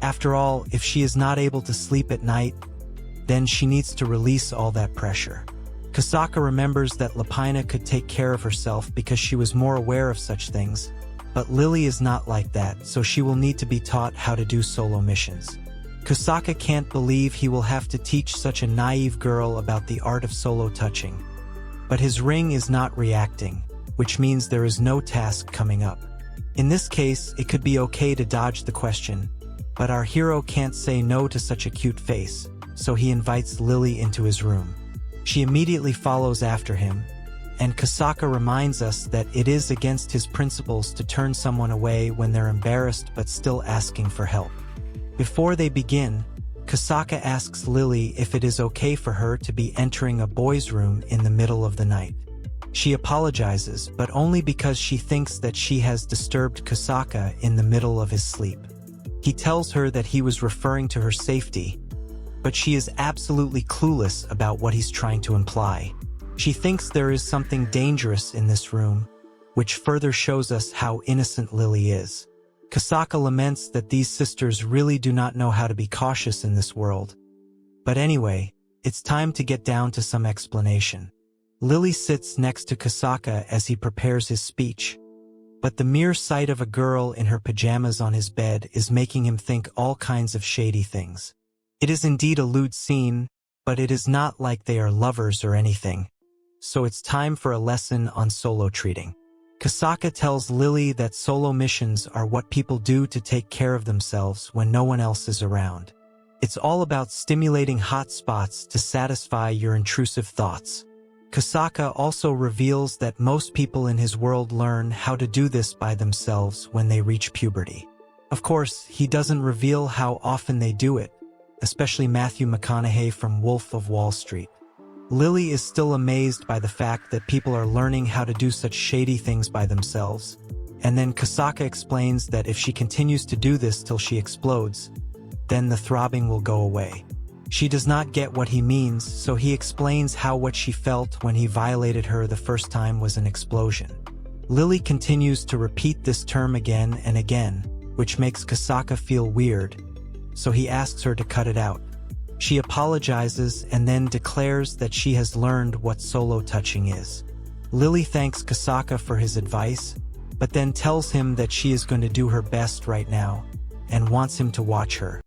After all, if she is not able to sleep at night, then she needs to release all that pressure. Kasaka remembers that Lapina could take care of herself because she was more aware of such things, but Lily is not like that, so she will need to be taught how to do solo missions. Kasaka can't believe he will have to teach such a naive girl about the art of solo touching. But his ring is not reacting, which means there is no task coming up. In this case, it could be okay to dodge the question, but our hero can't say no to such a cute face, so he invites Lily into his room. She immediately follows after him, and Kasaka reminds us that it is against his principles to turn someone away when they're embarrassed but still asking for help. Before they begin, Kasaka asks Lily if it is okay for her to be entering a boy's room in the middle of the night. She apologizes, but only because she thinks that she has disturbed Kasaka in the middle of his sleep. He tells her that he was referring to her safety, but she is absolutely clueless about what he's trying to imply. She thinks there is something dangerous in this room, which further shows us how innocent Lily is. Kasaka laments that these sisters really do not know how to be cautious in this world. But anyway, it's time to get down to some explanation. Lily sits next to Kasaka as he prepares his speech, but the mere sight of a girl in her pajamas on his bed is making him think all kinds of shady things. It is indeed a lewd scene, but it is not like they are lovers or anything. So it's time for a lesson on solo treating. Kasaka tells Lily that solo missions are what people do to take care of themselves when no one else is around. It's all about stimulating hot spots to satisfy your intrusive thoughts. Kasaka also reveals that most people in his world learn how to do this by themselves when they reach puberty. Of course, he doesn't reveal how often they do it, especially Matthew McConaughey from Wolf of Wall Street. Lily is still amazed by the fact that people are learning how to do such shady things by themselves, and then Kasaka explains that if she continues to do this till she explodes, then the throbbing will go away. She does not get what he means, so he explains how what she felt when he violated her the first time was an explosion. Lily continues to repeat this term again and again, which makes Kasaka feel weird, so he asks her to cut it out. She apologizes and then declares that she has learned what solo touching is. Lily thanks Kasaka for his advice, but then tells him that she is going to do her best right now, and wants him to watch her.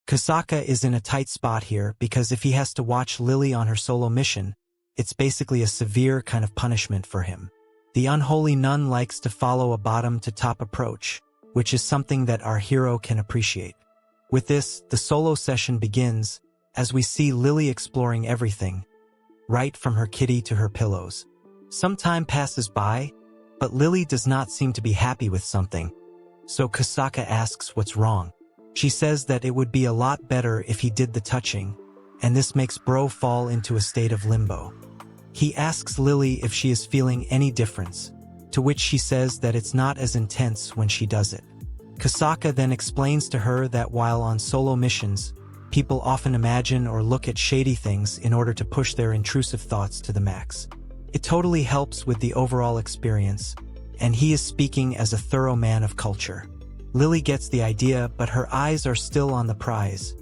Kasaka is in a tight spot here because if he has to watch Lily on her solo mission, it's basically a severe kind of punishment for him. The unholy nun likes to follow a bottom-to-top approach, which is something that our hero can appreciate. With this, the solo session begins, as we see Lily exploring everything, right from her kitty to her pillows. Some time passes by, but Lily does not seem to be happy with something, so Kasaka asks what's wrong. She says that it would be a lot better if he did the touching, and this makes Bro fall into a state of limbo. He asks Lily if she is feeling any difference, to which she says that it's not as intense when she does it. Kasaka then explains to her that while on solo missions, people often imagine or look at shady things in order to push their intrusive thoughts to the max. It totally helps with the overall experience, and he is speaking as a thorough man of culture. Lily gets the idea, but her eyes are still on the prize,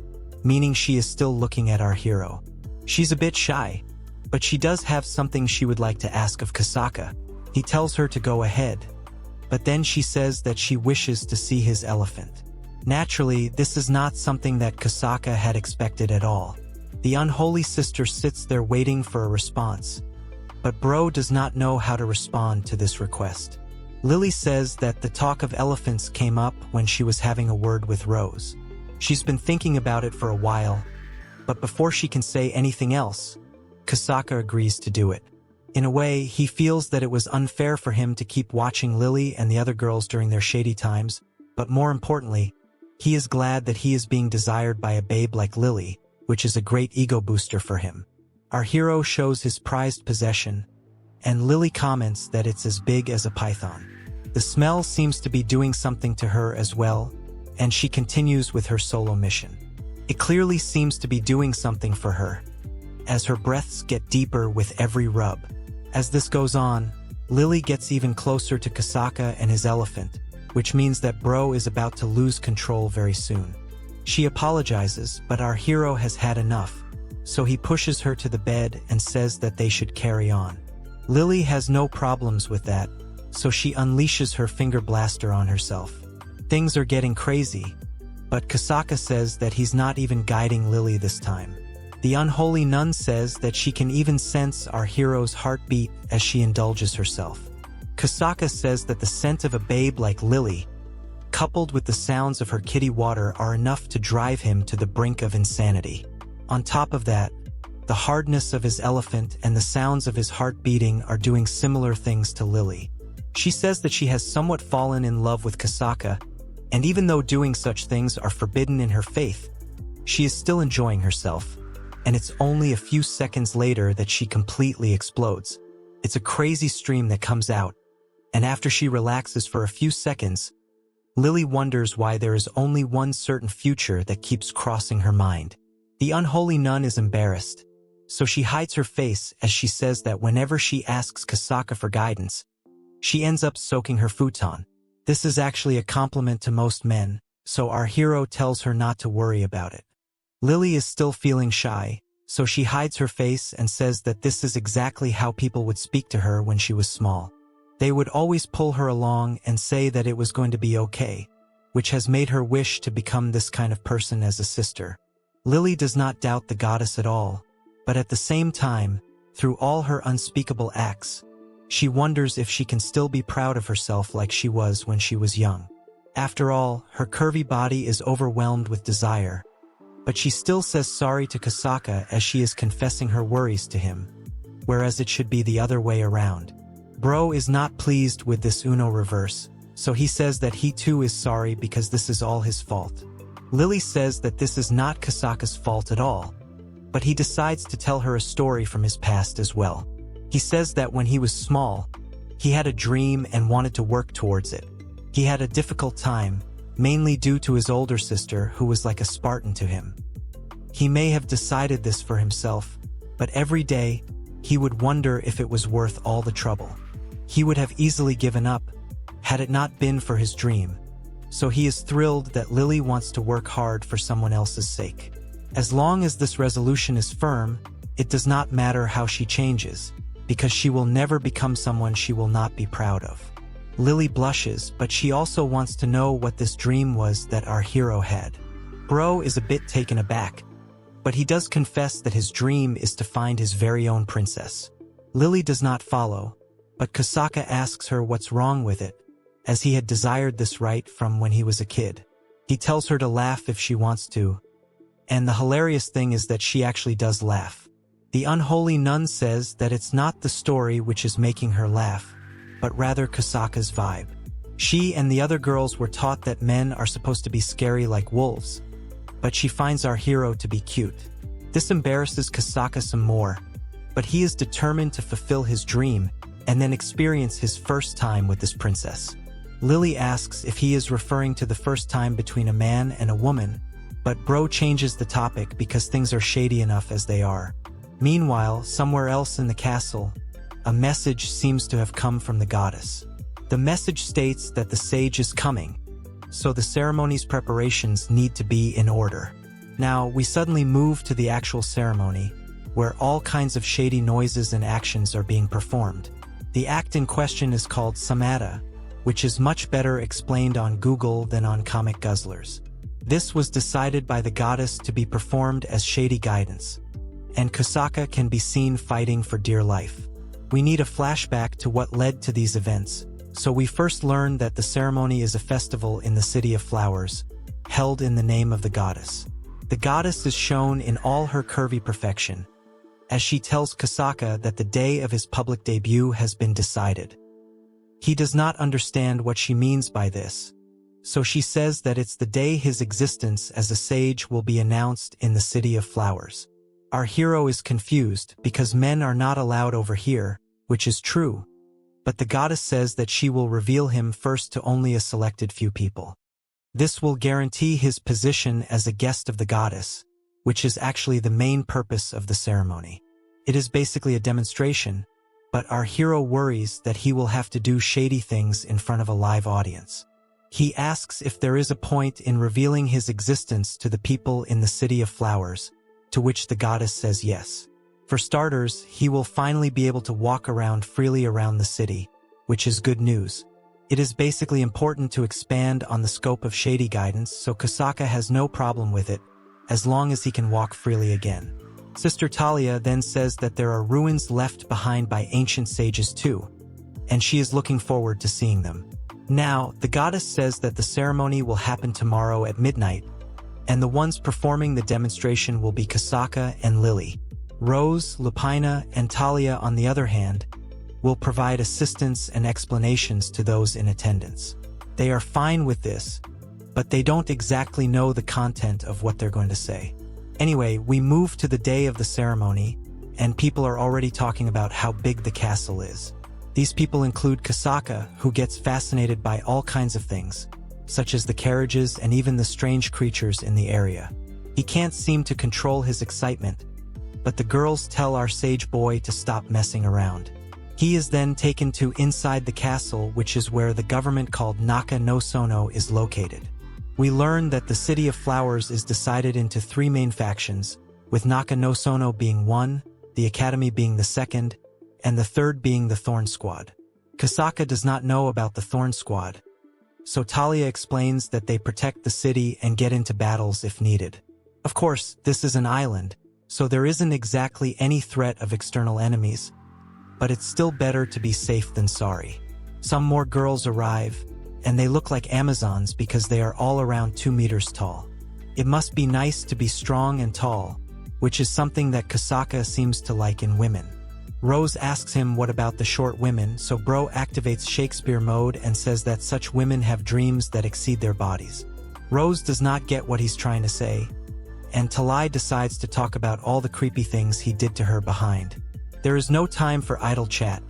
meaning she is still looking at our hero. She's a bit shy, but she does have something she would like to ask of Kasaka. He tells her to go ahead, but then she says that she wishes to see his elephant. Naturally, this is not something that Kasaka had expected at all. The unholy sister sits there waiting for a response, but Bro does not know how to respond to this request. Lily says that the talk of elephants came up when she was having a word with Rose. She's been thinking about it for a while, but before she can say anything else, Kasaka agrees to do it. In a way, he feels that it was unfair for him to keep watching Lily and the other girls during their shady times, but more importantly, he is glad that he is being desired by a babe like Lily, which is a great ego booster for him. Our hero shows his prized possession, and Lily comments that it's as big as a python. The smell seems to be doing something to her as well, and she continues with her solo mission. It clearly seems to be doing something for her, as her breaths get deeper with every rub. As this goes on, Lily gets even closer to Kasaka and his elephant, which means that Bro is about to lose control very soon. She apologizes, but our hero has had enough, so he pushes her to the bed and says that they should carry on. Lily has no problems with that, so she unleashes her finger blaster on herself. Things are getting crazy, but Kasaka says that he's not even guiding Lily this time. The unholy nun says that she can even sense our hero's heartbeat as she indulges herself. Kasaka says that the scent of a babe like Lily, coupled with the sounds of her kitty water, are enough to drive him to the brink of insanity. On top of that, the hardness of his elephant and the sounds of his heart beating are doing similar things to Lily. She says that she has somewhat fallen in love with Kasaka, And even though doing such things are forbidden in her faith, she is still enjoying herself, and it's only a few seconds later that she completely explodes. It's a crazy stream that comes out, and after she relaxes for a few seconds, Lily wonders why there is only one certain future that keeps crossing her mind. The unholy nun is embarrassed, so she hides her face as she says that whenever she asks Kasaka for guidance, she ends up soaking her futon. This is actually a compliment to most men, so our hero tells her not to worry about it. Lily is still feeling shy, so she hides her face and says that this is exactly how people would speak to her when she was small. They would always pull her along and say that it was going to be okay, which has made her wish to become this kind of person as a sister. Lily does not doubt the goddess at all, but at the same time, through all her unspeakable acts, she wonders if she can still be proud of herself like she was when she was young. After all, her curvy body is overwhelmed with desire, but she still says sorry to Kasaka as she is confessing her worries to him, whereas it should be the other way around. Bro is not pleased with this Uno reverse, so he says that he too is sorry because this is all his fault. Lily says that this is not Kasaka's fault at all, but he decides to tell her a story from his past as well. He says that when he was small, he had a dream and wanted to work towards it. He had a difficult time, mainly due to his older sister who was like a Spartan to him. He may have decided this for himself, but every day, he would wonder if it was worth all the trouble. He would have easily given up, had it not been for his dream. So he is thrilled that Lily wants to work hard for someone else's sake. As long as this resolution is firm, it does not matter how she changes, because she will never become someone she will not be proud of. Lily blushes, but she also wants to know what this dream was that our hero had. Bro is a bit taken aback, but he does confess that his dream is to find his very own princess. Lily does not follow, but Kasaka asks her what's wrong with it, as he had desired this right from when he was a kid. He tells her to laugh if she wants to, and the hilarious thing is that she actually does laugh. The unholy nun says that it's not the story which is making her laugh, but rather Kasaka's vibe. She and the other girls were taught that men are supposed to be scary like wolves, but she finds our hero to be cute. This embarrasses Kasaka some more, but he is determined to fulfill his dream and then experience his first time with this princess. Lily asks if he is referring to the first time between a man and a woman, but Bro changes the topic because things are shady enough as they are. Meanwhile, somewhere else in the castle, a message seems to have come from the goddess. The message states that the sage is coming, so the ceremony's preparations need to be in order. Now, we suddenly move to the actual ceremony, where all kinds of shady noises and actions are being performed. The act in question is called Samada, which is much better explained on Google than on Comic Guzzlers. This was decided by the goddess to be performed as shady guidance, and Kasaka can be seen fighting for dear life. We need a flashback to what led to these events, so we first learn that the ceremony is a festival in the City of Flowers, held in the name of the goddess. The goddess is shown in all her curvy perfection, as she tells Kasaka that the day of his public debut has been decided. He does not understand what she means by this, so she says that it's the day his existence as a sage will be announced in the City of Flowers. Our hero is confused because men are not allowed over here, which is true, but the goddess says that she will reveal him first to only a selected few people. This will guarantee his position as a guest of the goddess, which is actually the main purpose of the ceremony. It is basically a demonstration, but our hero worries that he will have to do shady things in front of a live audience. He asks if there is a point in revealing his existence to the people in the City of Flowers, to which the goddess says yes. For starters, he will finally be able to walk around freely around the city, which is good news. It is basically important to expand on the scope of shady guidance, so Kasaka has no problem with it, as long as he can walk freely again. Sister Talia then says that there are ruins left behind by ancient sages too, and she is looking forward to seeing them. Now, the goddess says that the ceremony will happen tomorrow at midnight, and the ones performing the demonstration will be Kasaka and Lily. Rose, Lupina, and Talia, on the other hand, will provide assistance and explanations to those in attendance. They are fine with this, but they don't exactly know the content of what they're going to say. Anyway, we move to the day of the ceremony, and people are already talking about how big the castle is. These people include Kasaka, who gets fascinated by all kinds of things, such as the carriages and even the strange creatures in the area. He can't seem to control his excitement, but the girls tell our sage boy to stop messing around. He is then taken to inside the castle, which is where the government called Naka no Sono is located. We learn that the City of Flowers is divided into 3 main factions, with Naka no Sono being one, the Academy being the second, and the third being the Thorn Squad. Kasaka does not know about the Thorn Squad, so Talia explains that they protect the city and get into battles if needed. Of course, this is an island, so there isn't exactly any threat of external enemies, but it's still better to be safe than sorry. Some more girls arrive, and they look like Amazons because they are all around 2 meters tall. It must be nice to be strong and tall, which is something that Kasaka seems to like in women. Rose asks him what about the short women, so Bro activates Shakespeare mode and says that such women have dreams that exceed their bodies. Rose does not get what he's trying to say, and Talai decides to talk about all the creepy things he did to her behind. There is no time for idle chat,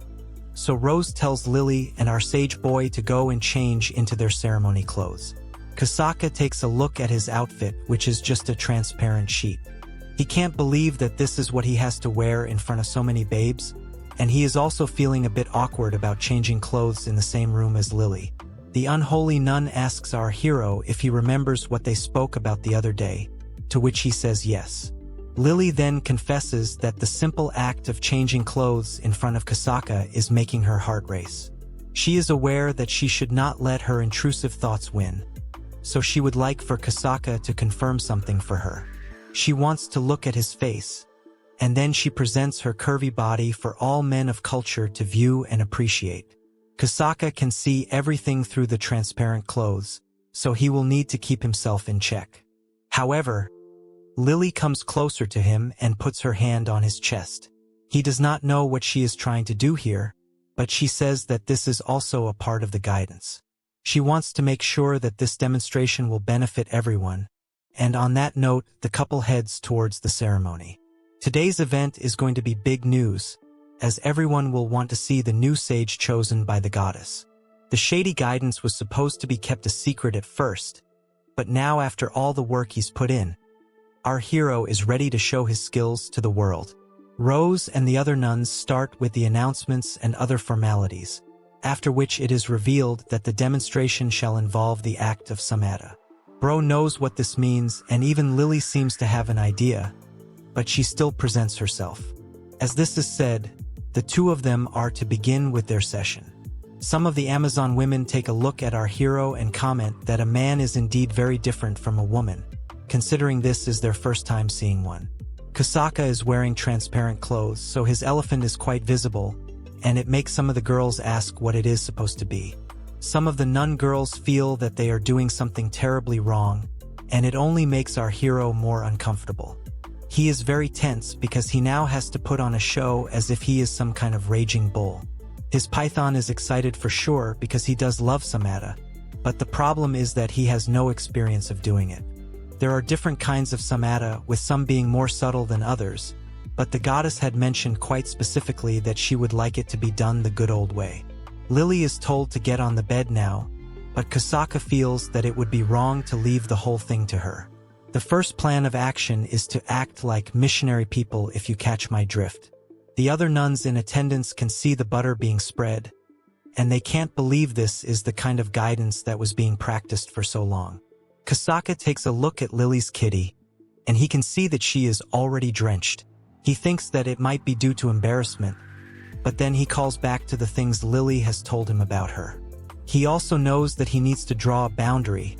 so Rose tells Lily and our sage boy to go and change into their ceremony clothes. Kasaka takes a look at his outfit, which is just a transparent sheet. He can't believe that this is what he has to wear in front of so many babes, and he is also feeling a bit awkward about changing clothes in the same room as Lily. The unholy nun asks our hero if he remembers what they spoke about the other day, to which he says yes. Lily then confesses that the simple act of changing clothes in front of Kasaka is making her heart race. She is aware that she should not let her intrusive thoughts win, so she would like for Kasaka to confirm something for her. She wants to look at his face, and then she presents her curvy body for all men of culture to view and appreciate. Kasaka can see everything through the transparent clothes, so he will need to keep himself in check. However, Lily comes closer to him and puts her hand on his chest. He does not know what she is trying to do here, but she says that this is also a part of the guidance. She wants to make sure that this demonstration will benefit everyone, and on that note, the couple heads towards the ceremony. Today's event is going to be big news, as everyone will want to see the new sage chosen by the goddess. The shady guidance was supposed to be kept a secret at first, but now after all the work he's put in, our hero is ready to show his skills to the world. Rose and the other nuns start with the announcements and other formalities, after which it is revealed that the demonstration shall involve the act of samadha. Bro knows what this means, and even Lily seems to have an idea, but she still presents herself. As this is said, the two of them are to begin with their session. Some of the Amazon women take a look at our hero and comment that a man is indeed very different from a woman, considering this is their first time seeing one. Kasaka is wearing transparent clothes, so his elephant is quite visible, and it makes some of the girls ask what it is supposed to be. Some of the nun girls feel that they are doing something terribly wrong, and it only makes our hero more uncomfortable. He is very tense because he now has to put on a show as if he is some kind of raging bull. His python is excited for sure because he does love samadha, but the problem is that he has no experience of doing it. There are different kinds of samadha, with some being more subtle than others, but the goddess had mentioned quite specifically that she would like it to be done the good old way. Lily is told to get on the bed now, but Kasaka feels that it would be wrong to leave the whole thing to her. The first plan of action is to act like missionary people, if you catch my drift. The other nuns in attendance can see the butter being spread, and they can't believe this is the kind of guidance that was being practiced for so long. Kasaka takes a look at Lily's kitty, and he can see that she is already drenched. He thinks that it might be due to embarrassment, but then he calls back to the things Lily has told him about her. He also knows that he needs to draw a boundary,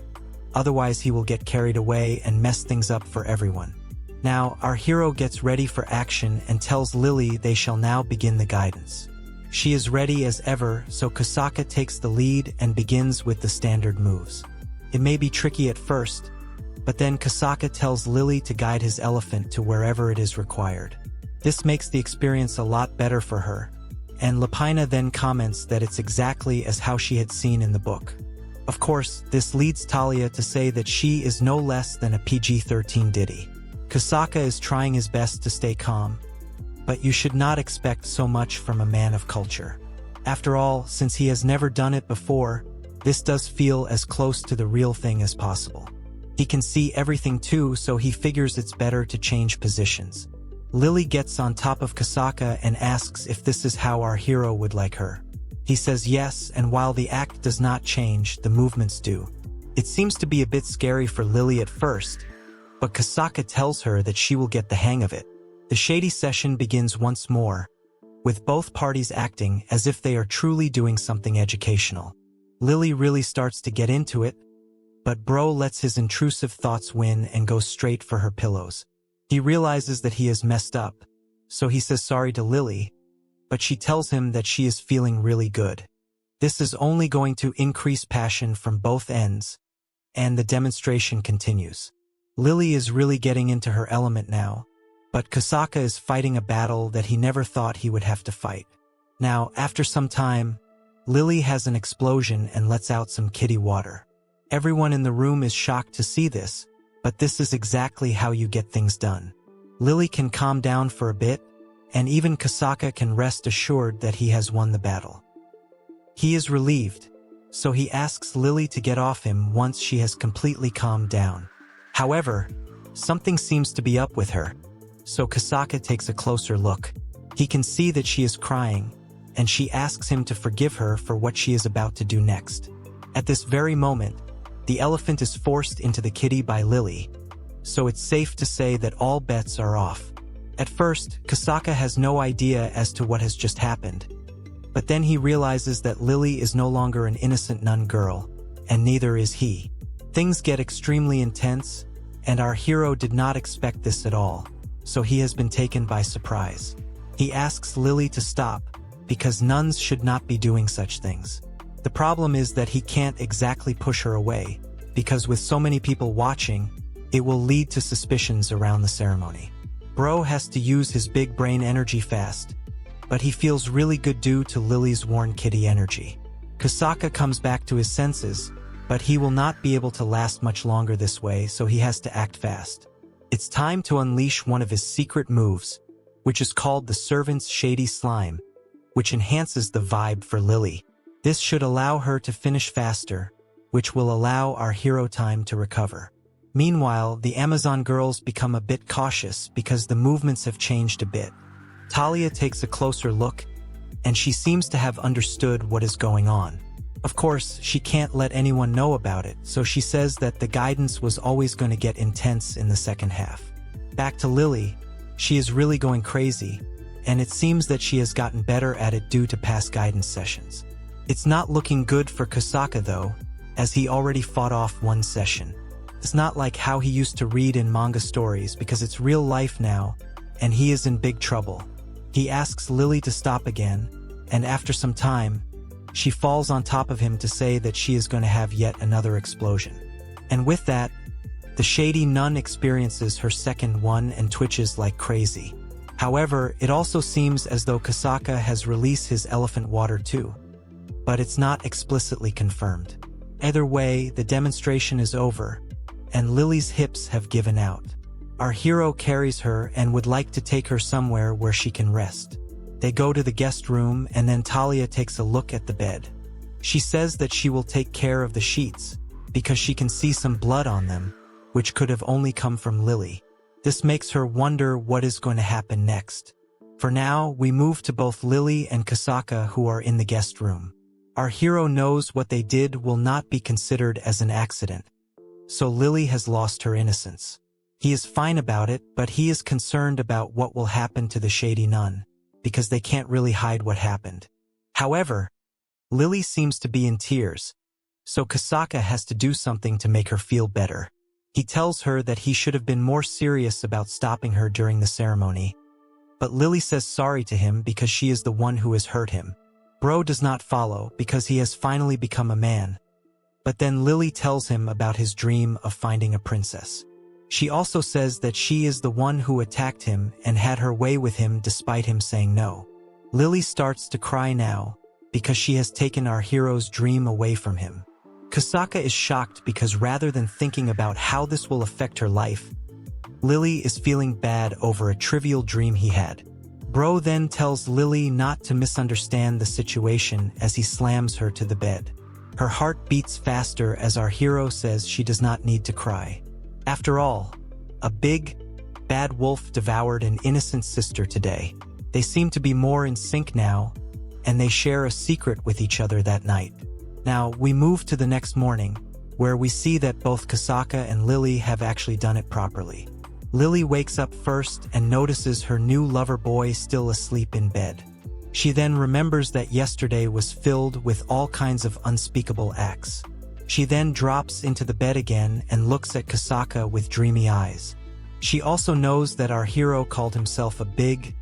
otherwise he will get carried away and mess things up for everyone. Now, our hero gets ready for action and tells Lily they shall now begin the guidance. She is ready as ever, so Kasaka takes the lead and begins with the standard moves. It may be tricky at first, but then Kasaka tells Lily to guide his elephant to wherever it is required. This makes the experience a lot better for her, and Lapina then comments that it's exactly as how she had seen in the book. Of course, this leads Talia to say that she is no less than a PG-13 ditty. Kasaka is trying his best to stay calm, but you should not expect so much from a man of culture. After all, since he has never done it before, this does feel as close to the real thing as possible. He can see everything too, so he figures it's better to change positions. Lily gets on top of Kasaka and asks if this is how our hero would like her. He says yes, and while the act does not change, the movements do. It seems to be a bit scary for Lily at first, but Kasaka tells her that she will get the hang of it. The shady session begins once more, with both parties acting as if they are truly doing something educational. Lily really starts to get into it, but Bro lets his intrusive thoughts win and goes straight for her pillows. He realizes that he has messed up, so he says sorry to Lily, but she tells him that she is feeling really good. This is only going to increase passion from both ends, and the demonstration continues. Lily is really getting into her element now, but Kasaka is fighting a battle that he never thought he would have to fight. Now, after some time, Lily has an explosion and lets out some kitty water. Everyone in the room is shocked to see this, but this is exactly how you get things done. Lily can calm down for a bit, and even Kasaka can rest assured that he has won the battle. He is relieved, so he asks Lily to get off him once she has completely calmed down. However, something seems to be up with her, so Kasaka takes a closer look. He can see that she is crying, and she asks him to forgive her for what she is about to do next. At this very moment, the elephant is forced into the kitty by Lily, so it's safe to say that all bets are off. At first, Kasaka has no idea as to what has just happened, but then he realizes that Lily is no longer an innocent nun girl, and neither is he. Things get extremely intense, and our hero did not expect this at all, so he has been taken by surprise. He asks Lily to stop, because nuns should not be doing such things. The problem is that he can't exactly push her away, because with so many people watching, it will lead to suspicions around the ceremony. Bro has to use his big brain energy fast, but he feels really good due to Lily's worn kitty energy. Kasaka comes back to his senses, but he will not be able to last much longer this way, so he has to act fast. It's time to unleash one of his secret moves, which is called the Servant's Shady Slime, which enhances the vibe for Lily. This should allow her to finish faster, which will allow our hero time to recover. Meanwhile, the Amazon girls become a bit cautious because the movements have changed a bit. Talia takes a closer look, and she seems to have understood what is going on. Of course, she can't let anyone know about it, so she says that the guidance was always going to get intense in the second half. Back to Lily, she is really going crazy, and it seems that she has gotten better at it due to past guidance sessions. It's not looking good for Kasaka though, as he already fought off one session. It's not like how he used to read in manga stories because it's real life now, and he is in big trouble. He asks Lily to stop again, and after some time, she falls on top of him to say that she is going to have yet another explosion. And with that, the shady nun experiences her second one and twitches like crazy. However, it also seems as though Kasaka has released his elephant water too, but it's not explicitly confirmed. Either way, the demonstration is over, and Lily's hips have given out. Our hero carries her and would like to take her somewhere where she can rest. They go to the guest room, and then Talia takes a look at the bed. She says that she will take care of the sheets, because she can see some blood on them, which could have only come from Lily. This makes her wonder what is going to happen next. For now, we move to both Lily and Kasaka, who are in the guest room. Our hero knows what they did will not be considered as an accident, so Lily has lost her innocence. He is fine about it, but he is concerned about what will happen to the shady nun, because they can't really hide what happened. However, Lily seems to be in tears, so Kasaka has to do something to make her feel better. He tells her that he should have been more serious about stopping her during the ceremony, but Lily says sorry to him because she is the one who has hurt him. Bro does not follow because he has finally become a man, but then Lily tells him about his dream of finding a princess. She also says that she is the one who attacked him and had her way with him despite him saying no. Lily starts to cry now because she has taken our hero's dream away from him. Kasaka is shocked because rather than thinking about how this will affect her life, Lily is feeling bad over a trivial dream he had. Bro then tells Lily not to misunderstand the situation as he slams her to the bed. Her heart beats faster as our hero says she does not need to cry. After all, a big, bad wolf devoured an innocent sister today. They seem to be more in sync now, and they share a secret with each other that night. Now, we move to the next morning, where we see that both Kasaka and Lily have actually done it properly. Lily wakes up first and notices her new lover boy still asleep in bed. She then remembers that yesterday was filled with all kinds of unspeakable acts. She then drops into the bed again and looks at Kasaka with dreamy eyes. She also knows that our hero called himself a big,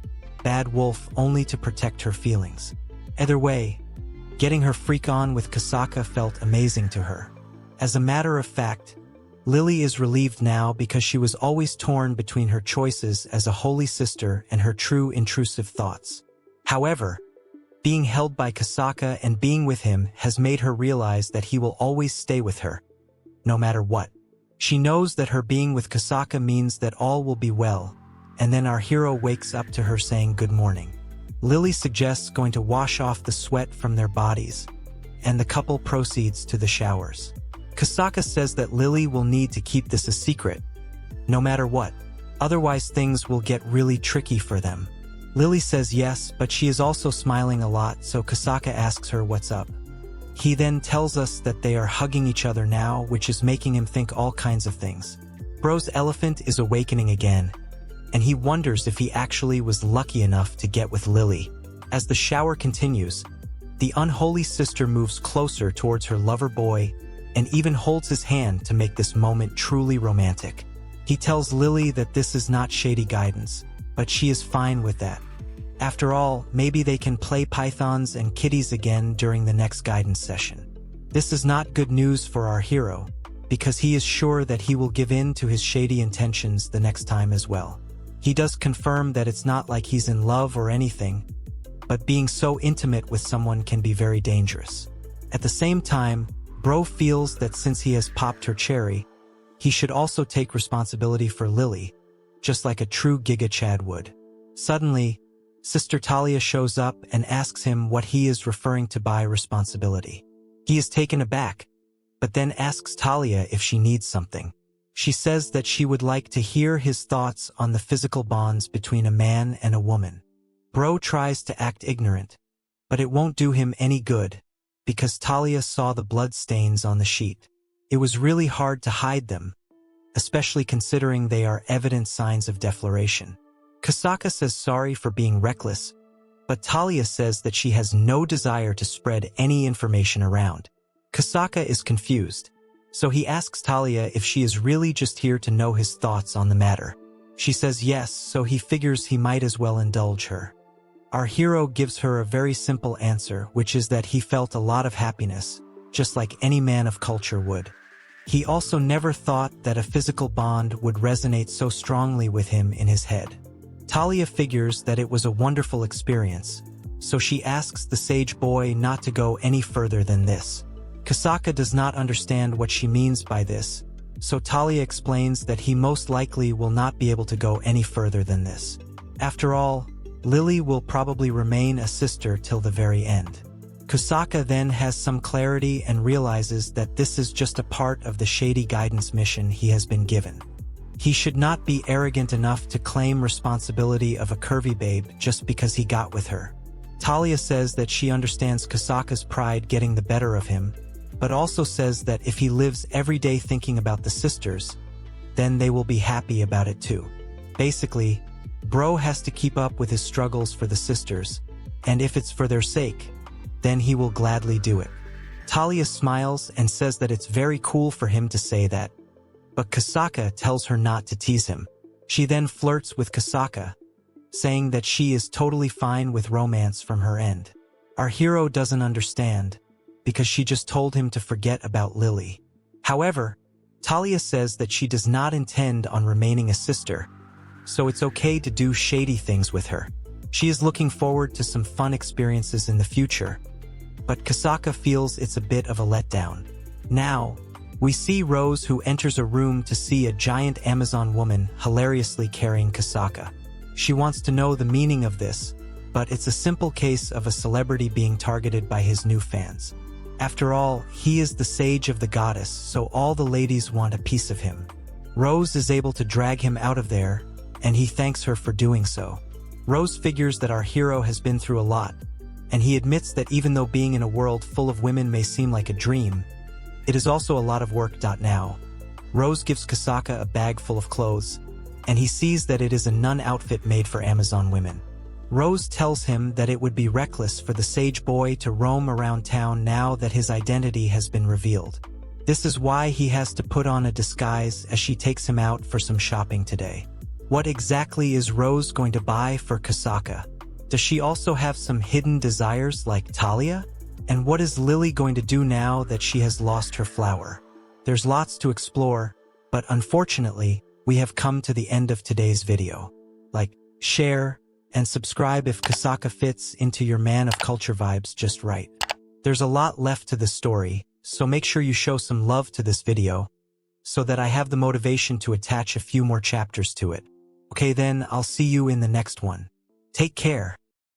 bad wolf only to protect her feelings. Either way, getting her freak on with Kasaka felt amazing to her. As a matter of fact, Lily is relieved now because she was always torn between her choices as a holy sister and her true intrusive thoughts. However, being held by Kasaka and being with him has made her realize that he will always stay with her, no matter what. She knows that her being with Kasaka means that all will be well, and then our hero wakes up to her saying good morning. Lily suggests going to wash off the sweat from their bodies, and the couple proceeds to the showers. Kasaka says that Lily will need to keep this a secret, no matter what, otherwise things will get really tricky for them. Lily says yes, but she is also smiling a lot, so Kasaka asks her what's up. He then tells us that they are hugging each other now, which is making him think all kinds of things. Bro's elephant is awakening again, and he wonders if he actually was lucky enough to get with Lily. As the shower continues, the unholy sister moves closer towards her lover boy and even holds his hand to make this moment truly romantic. He tells Lily that this is not shady guidance, but she is fine with that. After all, maybe they can play pythons and kitties again during the next guidance session. This is not good news for our hero, because he is sure that he will give in to his shady intentions the next time as well. He does confirm that it's not like he's in love or anything, but being so intimate with someone can be very dangerous. At the same time, Bro feels that since he has popped her cherry, he should also take responsibility for Lily, just like a true Giga Chad would. Suddenly, Sister Talia shows up and asks him what he is referring to by responsibility. He is taken aback, but then asks Talia if she needs something. She says that she would like to hear his thoughts on the physical bonds between a man and a woman. Bro tries to act ignorant, but it won't do him any good, because Talia saw the blood stains on the sheet. It was really hard to hide them, especially considering they are evident signs of defloration. Kasaka says sorry for being reckless, but Talia says that she has no desire to spread any information around. Kasaka is confused, so he asks Talia if she is really just here to know his thoughts on the matter. She says yes, so he figures he might as well indulge her. Our hero gives her a very simple answer, which is that he felt a lot of happiness, just like any man of culture would. He also never thought that a physical bond would resonate so strongly with him in his head. Talia figures that it was a wonderful experience, so she asks the sage boy not to go any further than this. Kasaka does not understand what she means by this, so Talia explains that he most likely will not be able to go any further than this. After all, Lily will probably remain a sister till the very end. Kasaka then has some clarity and realizes that this is just a part of the shady guidance mission he has been given. He should not be arrogant enough to claim responsibility of a curvy babe just because he got with her. Talia says that she understands Kasaka's pride getting the better of him, but also says that if he lives every day thinking about the sisters, then they will be happy about it too. Basically, Bro has to keep up with his struggles for the sisters, and if it's for their sake, then he will gladly do it. Talia smiles and says that it's very cool for him to say that, but Kasaka tells her not to tease him. She then flirts with Kasaka, saying that she is totally fine with romance from her end. Our hero doesn't understand, because she just told him to forget about Lily. However, Talia says that she does not intend on remaining a sister, so it's okay to do shady things with her. She is looking forward to some fun experiences in the future, but Kasaka feels it's a bit of a letdown. Now, we see Rose, who enters a room to see a giant Amazon woman hilariously carrying Kasaka. She wants to know the meaning of this, but it's a simple case of a celebrity being targeted by his new fans. After all, he is the sage of the goddess, so all the ladies want a piece of him. Rose is able to drag him out of there, and he thanks her for doing so. Rose figures that our hero has been through a lot, and he admits that even though being in a world full of women may seem like a dream, it is also a lot of work. Now, Rose gives Kasaka a bag full of clothes, and he sees that it is a nun outfit made for Amazon women. Rose tells him that it would be reckless for the sage boy to roam around town now that his identity has been revealed. This is why he has to put on a disguise as she takes him out for some shopping today. What exactly is Rose going to buy for Kasaka? Does she also have some hidden desires like Talia? And what is Lily going to do now that she has lost her flower? There's lots to explore, but unfortunately, we have come to the end of today's video. Like, share, and subscribe if Kasaka fits into your man of culture vibes just right. There's a lot left to the story, so make sure you show some love to this video, so that I have the motivation to attach a few more chapters to it. Okay then, I'll see you in the next one. Take care.